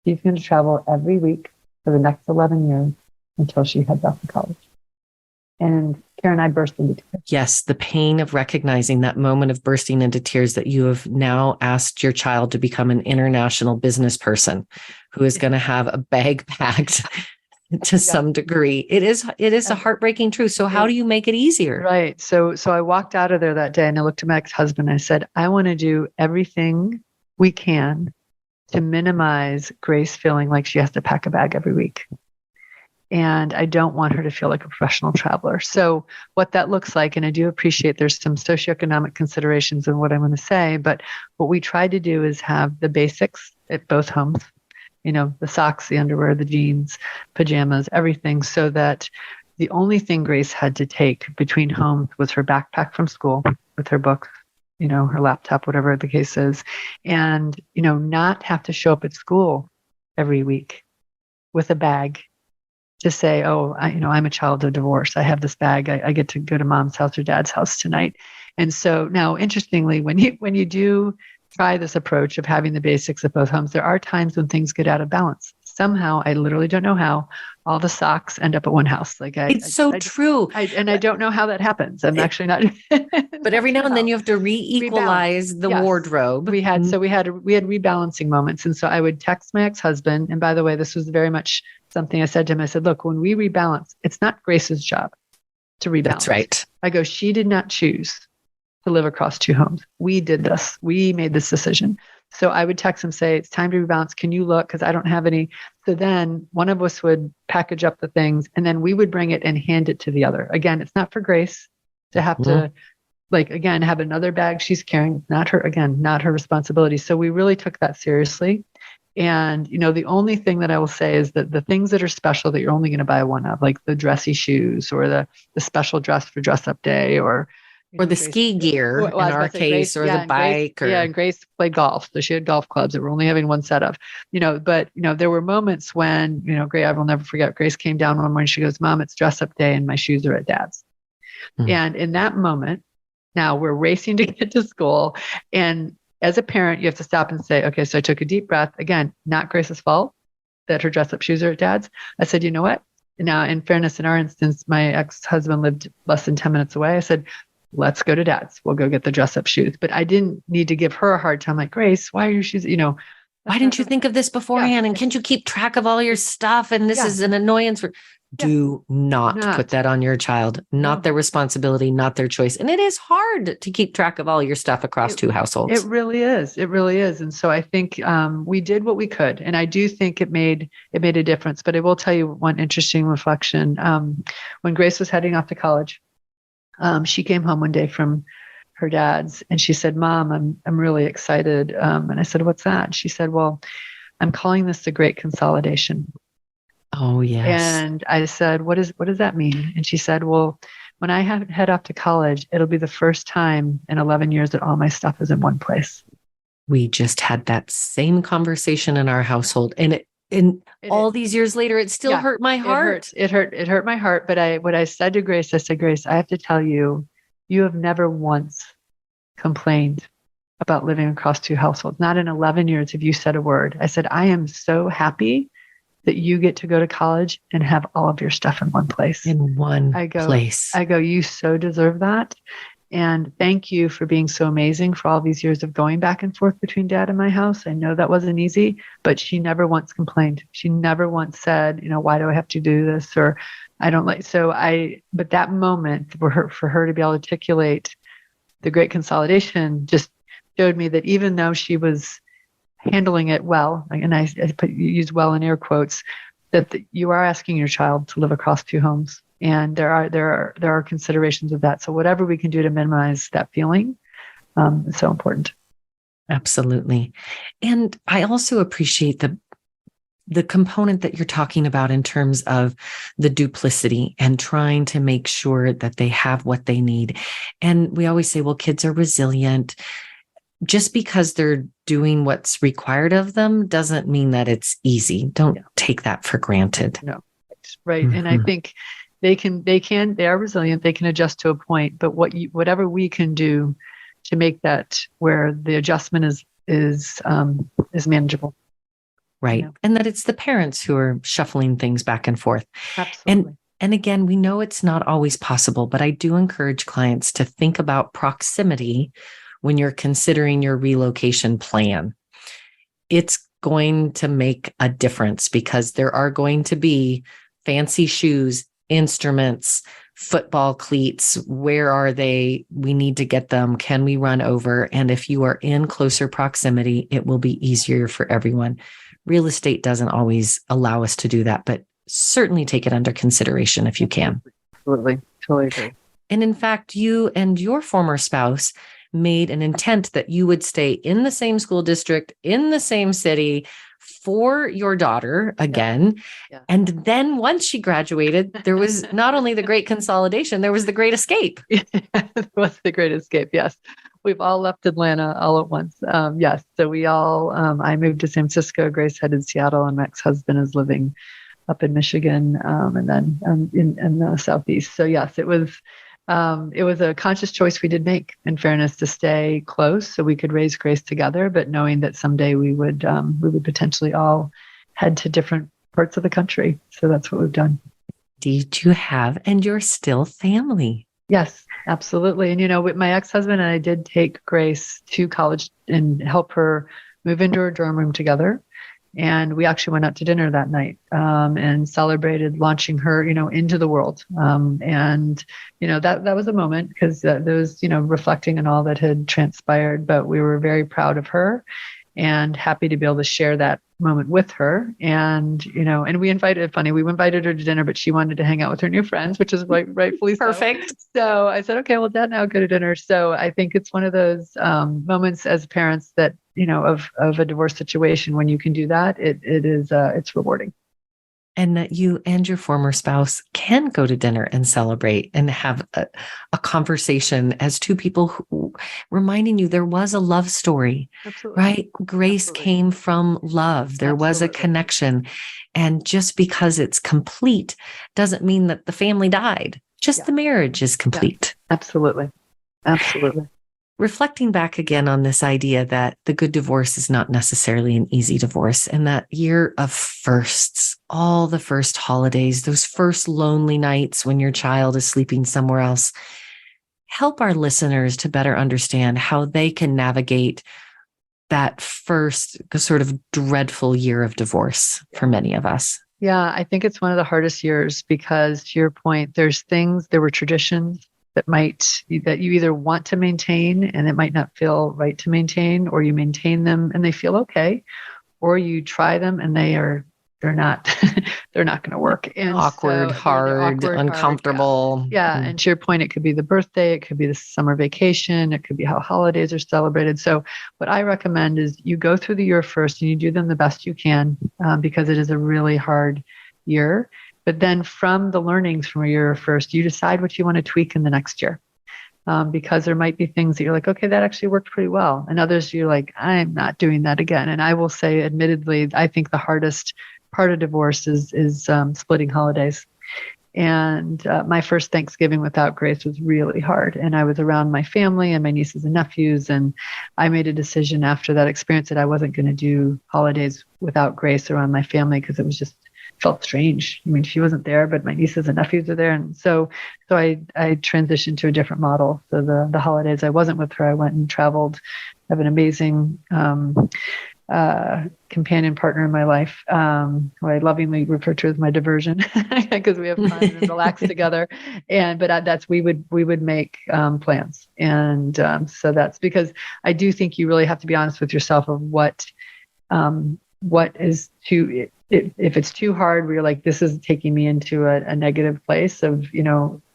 She's going to travel every week for the next 11 years until she heads off to college. And Karen and I burst into tears. Yes, the pain of recognizing that moment of bursting into tears that you have now asked your child to become an international business person who is going to have a bag packed to some degree. It is a heartbreaking truth. So how do you make it easier? Right. So I walked out of there that day and I looked at my ex-husband and I said, I want to do everything we can to minimize Grace feeling like she has to pack a bag every week. And I don't want her to feel like a professional traveler. So what that looks like, and I do appreciate there's some socioeconomic considerations in what I'm going to say, but what we try to do is have the basics at both homes, the socks, the underwear, the jeans, pajamas, everything, so that the only thing Grace had to take between homes was her backpack from school with her books, her laptop, whatever the case is, and, not have to show up at school every week with a bag to say, oh, I'm a child of divorce. I have this bag. I get to go to mom's house or dad's house tonight. And so now, interestingly, when you do try this approach of having the basics of both homes, there are times when things get out of balance. Somehow, I literally don't know how, all the socks end up at one house. It's true. I don't know how that happens. I'm actually not. But every now and then you have to re-equalize the wardrobe. We had rebalancing moments. And so I would text my ex-husband. And by the way, this was very much something I said to him. I said, look, when we rebalance, it's not Grace's job to rebalance. That's right. I go, she did not choose to live across two homes. We did this. We made this decision. So I would text him, say, it's time to rebalance. Can you look? Because I don't have any. So then one of us would package up the things and then we would bring it and hand it to the other. Again, it's not for Grace to have to, have another bag she's carrying. Not her responsibility. So we really took that seriously. And, the only thing that I will say is that the things that are special that you're only going to buy one of, like the dressy shoes or the special dress for dress up day or the ski gear in our case, Grace, or the bike. And Grace played golf. So she had golf clubs that we're only having one set of, but there were moments when, I will never forget, Grace came down one morning, she goes, Mom, it's dress up day and my shoes are at Dad's. Mm-hmm. And in that moment, now we're racing to get to school. And as a parent, you have to stop and say, okay, so I took a deep breath. Again, not Grace's fault that her dress up shoes are at Dad's. I said, you know what? Now, in fairness, in our instance, my ex-husband lived less than 10 minutes away. I said, let's go to Dad's. We'll go get the dress up shoes. But I didn't need to give her a hard time. Like, Grace, why are your shoes, why didn't you think of this beforehand? Yeah. And can't you keep track of all your stuff? And this is an annoyance for. Do not put that on your child, not their responsibility, not their choice. And it is hard to keep track of all your stuff across two households. It really is. It really is. And so I think we did what we could. And I do think it made a difference. But I will tell you one interesting reflection. When Grace was heading off to college, she came home one day from her dad's and she said, Mom, I'm really excited. And I said, what's that? She said, well, I'm calling this the Great Consolidation. Oh, yes. And I said, what does that mean? And she said, well, when I head off to college, it'll be the first time in 11 years that all my stuff is in one place. We just had that same conversation in our household. And all these years later, it still hurt my heart. It hurt my heart. But what I said to Grace, I said, Grace, I have to tell you, you have never once complained about living across two households. Not in 11 years have you said a word. I said, I am so happy that you get to go to college and have all of your stuff in one place. In one place. I go, you so deserve that. And thank you for being so amazing for all these years of going back and forth between Dad and my house. I know that wasn't easy, but she never once complained. She never once said, why do I have to do this? Or I don't like, but that moment for her to be able to articulate the Great Consolidation just showed me that even though she was handling it well, and I use well in air quotes, that you are asking your child to live across two homes, and there are considerations of that. So whatever we can do to minimize that feeling is so important. Absolutely, and I also appreciate the component that you're talking about in terms of the duplicity and trying to make sure that they have what they need. And we always say, well, kids are resilient. Just because they're doing what's required of them doesn't mean that it's easy. Don't take that for granted. No, right. Mm-hmm. And I think they are resilient. They can adjust to a point, but whatever we can do to make that where the adjustment is manageable. Right. And that it's the parents who are shuffling things back and forth. Absolutely. And again, we know it's not always possible, but I do encourage clients to think about proximity when you're considering your relocation plan. It's going to make a difference because there are going to be fancy shoes, instruments, football cleats. Where are they? We need to get them. Can we run over? And if you are in closer proximity, it will be easier for everyone. Real estate doesn't always allow us to do that, but certainly take it under consideration if you can. Absolutely. Totally agree. And in fact, you and your former spouse made an intent that you would stay in the same school district, in the same city for your daughter again. Yeah. And then once she graduated, there was not only the great consolidation, there was the great escape. It was the great escape. Yes. We've all left Atlanta all at once. Yes. So we all, I moved to San Francisco, Grace headed Seattle, and my ex-husband is living up in Michigan, and then in the Southeast. So yes, it was a conscious choice we did make, in fairness, to stay close so we could raise Grace together, but knowing that someday we would potentially all head to different parts of the country. So that's what we've done. Did you have, and you're still family? Yes, absolutely. And my ex-husband and I did take Grace to college and help her move into her dorm room together. And we actually went out to dinner that night and celebrated launching her, into the world. That was a moment because there was, reflecting on all that had transpired. But we were very proud of her and happy to be able to share that moment with her. And we invited her to dinner, but she wanted to hang out with her new friends, which is rightfully perfect. So I said, okay, well, Dad and I'll go to dinner. So I think it's one of those moments as parents that, of a divorce situation, when you can do that, it's rewarding. And that you and your former spouse can go to dinner and celebrate and have a conversation as two people who, reminding you there was a love story. Absolutely. Right? Grace Absolutely. came from love. There was a connection. And just because it's complete doesn't mean that the family died. Just the marriage is complete. Yeah. Absolutely. Absolutely. Reflecting back again on this idea that the good divorce is not necessarily an easy divorce, and that year of firsts, all the first holidays, those first lonely nights when your child is sleeping somewhere else, help our listeners to better understand how they can navigate that first sort of dreadful year of divorce for many of us. Yeah, I think it's one of the hardest years because, to your point, there were traditions that you either want to maintain and it might not feel right to maintain, or you maintain them and they feel okay, or you try them and they're not they're not going to work. And awkward, hard, uncomfortable. Yeah. And to your point, it could be the birthday, it could be the summer vacation, it could be how holidays are celebrated. So what I recommend is you go through the year first and you do them the best you can, because it is a really hard year. But then from the learnings from a year first, you decide what you want to tweak in the next year. Because there might be things that you're like, okay, that actually worked pretty well. And others you're like, I'm not doing that again. And I will say, admittedly, I think the hardest part of divorce is splitting holidays. And my first Thanksgiving without Grace was really hard. And I was around my family and my nieces and nephews. And I made a decision after that experience that I wasn't going to do holidays without Grace around my family, because it was just felt strange. I mean, she wasn't there, but my nieces and nephews are there. And so I transitioned to a different model. So the holidays I wasn't with her, I went and traveled. I have an amazing companion partner in my life, who I lovingly refer to as my diversion, because we have fun and relax together. But we would make plans. And so that's because I do think you really have to be honest with yourself of what is too, if it's too hard, where you're like, this is taking me into a negative place of,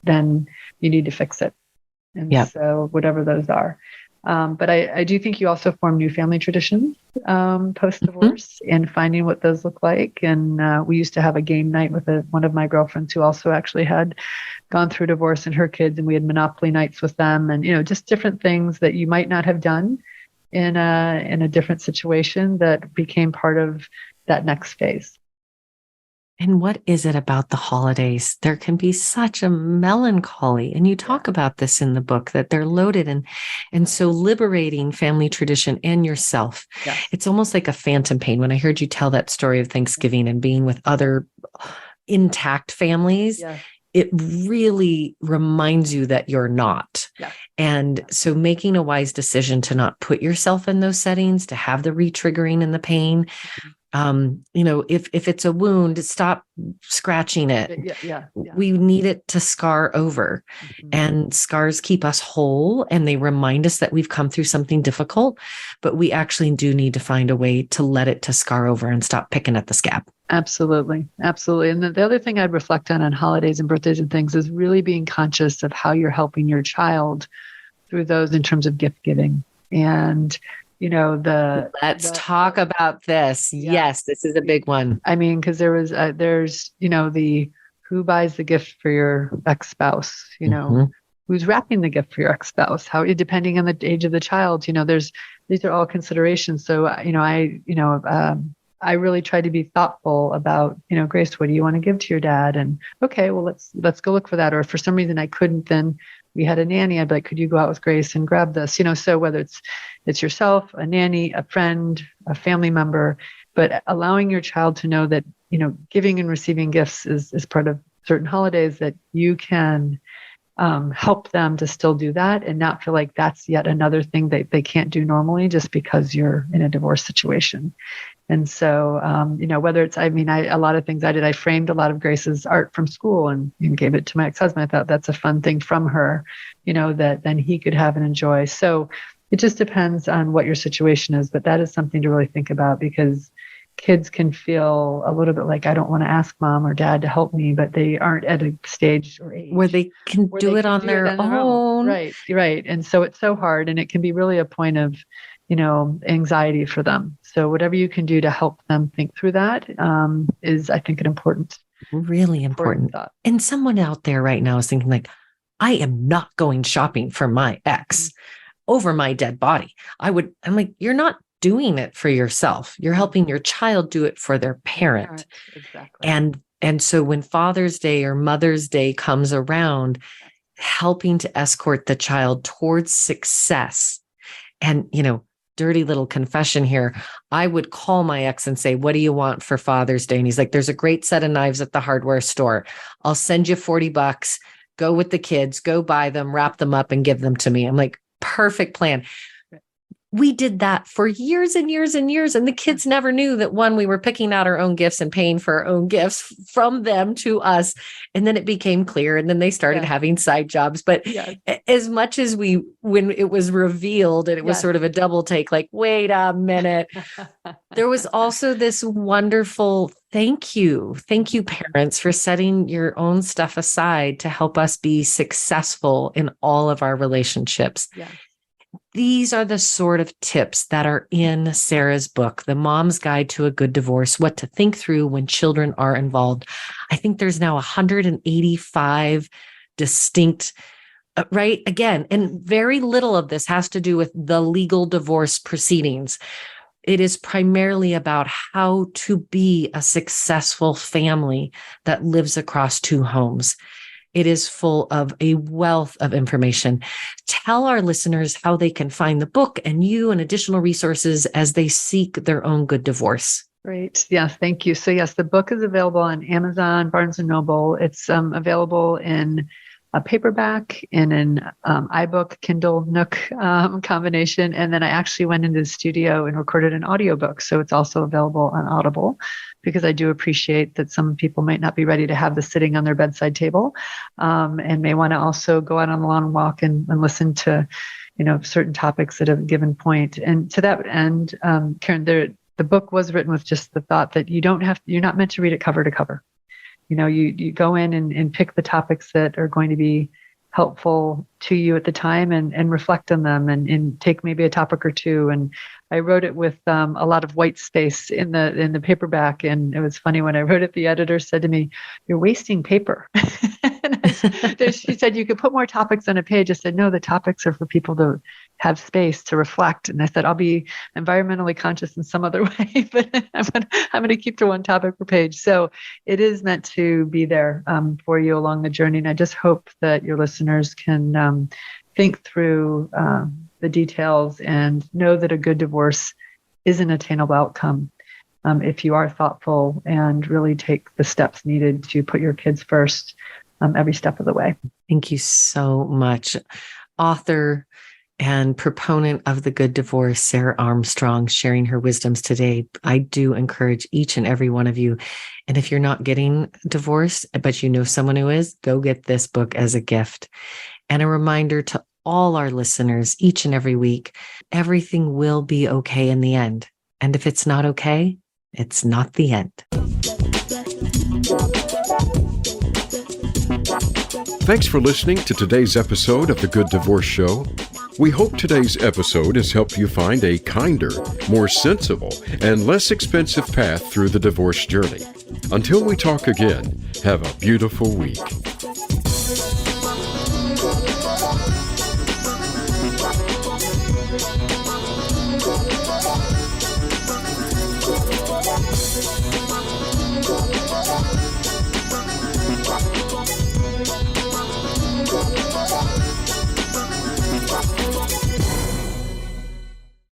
then you need to fix it. And so whatever those are. But I do think you also form new family traditions post-divorce, and finding what those look like. And we used to have a game night with one of my girlfriends who also actually had gone through divorce, and her kids, and we had Monopoly nights with them, and just different things that you might not have done in a different situation that became part of that next phase. And what is it about the holidays? There can be such a melancholy, and you talk about this in the book, that they're loaded and so liberating family tradition and yourself. Yes. It's almost like a phantom pain. When I heard you tell that story of Thanksgiving and being with other intact families, it really reminds you that you're not. Yeah. And so making a wise decision to not put yourself in those settings, to have the re-triggering and the pain, If it's a wound, stop scratching it. Yeah. We need it to scar over. And scars keep us whole, and they remind us that we've come through something difficult, but we actually do need to find a way to let it to scar over and stop picking at the scab. Absolutely. And the other thing I'd reflect on holidays and birthdays and things is really being conscious of how you're helping your child through those in terms of gift giving. And, let's talk about this. Yeah. Yes, this is a big one. I mean, because there's the who buys the gift for your ex-spouse, who's wrapping the gift for your ex-spouse, how, depending on the age of the child, these are all considerations. So, I really try to be thoughtful about, Grace, what do you want to give to your dad? And okay, well, let's go look for that. Or if for some reason I couldn't, then we had a nanny. I'd be like, could you go out with Grace and grab this? So whether it's yourself, a nanny, a friend, a family member, but allowing your child to know that, giving and receiving gifts is part of certain holidays, that you can help them to still do that and not feel like that's yet another thing that they can't do normally just because you're in a divorce situation. And so, whether it's, a lot of things I did, I framed a lot of Grace's art from school and gave it to my ex-husband. I thought that's a fun thing from her, that then he could have and enjoy. So it just depends on what your situation is, but that is something to really think about, because kids can feel a little bit like, I don't want to ask mom or dad to help me, but they aren't at a stage or age where they can do it on their own. Right. And so it's so hard, and it can be really a point of, anxiety for them. So whatever you can do to help them think through that is, I think, really important thought. And someone out there right now is thinking like, I am not going shopping for my ex over my dead body. I'm like, you're not doing it for yourself. You're helping your child do it for their parent. Exactly. And so when Father's Day or Mother's Day comes around, helping to escort the child towards success. And, dirty little confession here. I would call my ex and say, what do you want for Father's Day? And he's like, there's a great set of knives at the hardware store. I'll send you $40. Go with the kids, go buy them, wrap them up and give them to me. I'm like, perfect plan. We did that for years and years and years. And the kids never knew that, one, we were picking out our own gifts and paying for our own gifts from them to us. And then it became clear. And then they started having side jobs. But as much as when it was revealed and it was sort of a double take, like, wait a minute, there was also this wonderful thank you. Thank you, parents, for setting your own stuff aside to help us be successful in all of our relationships. Yeah. These are the sort of tips that are in Sarah's book, The Mom's Guide to a Good Divorce, What to Think Through When Children Are Involved. I think there's now 185 distinct, right? Again, and very little of this has to do with the legal divorce proceedings. It is primarily about how to be a successful family that lives across two homes. It is full of a wealth of information. Tell our listeners how they can find the book and you and additional resources as they seek their own good divorce. Great. Yes, thank you. So yes, the book is available on Amazon, Barnes & Noble. It's available in a paperback, in an iBook, Kindle, Nook combination. And then I actually went into the studio and recorded an audiobook. So it's also available on Audible, because I do appreciate that some people might not be ready to have this sitting on their bedside table, and may want to also go out on a long walk and listen to, certain topics at a given point. And to that end, Karen, the book was written with just the thought that you're not meant to read it cover to cover. You go in and pick the topics that are going to be helpful to you at the time and reflect on them and take maybe a topic or two. And I wrote it with a lot of white space in the paperback. And it was funny, when I wrote it, the editor said to me, "You're wasting paper." She said, "You could put more topics on a page." I said, "No, the topics are for people to have space to reflect." And I said, "I'll be environmentally conscious in some other way, but I'm going to keep to one topic per page." So it is meant to be there for you along the journey. And I just hope that your listeners can think through the details and know that a good divorce is an attainable outcome if you are thoughtful and really take the steps needed to put your kids first every step of the way. Thank you so much. Author and proponent of the good divorce, Sarah Armstrong, sharing her wisdoms today. I do encourage each and every one of you. And if you're not getting divorced, but you know someone who is, go get this book as a gift. And a reminder to all our listeners each and every week, everything will be okay in the end. And if it's not okay, it's not the end. Thanks for listening to today's episode of The Good Divorce Show. We hope today's episode has helped you find a kinder, more sensible, and less expensive path through the divorce journey. Until we talk again, have a beautiful week.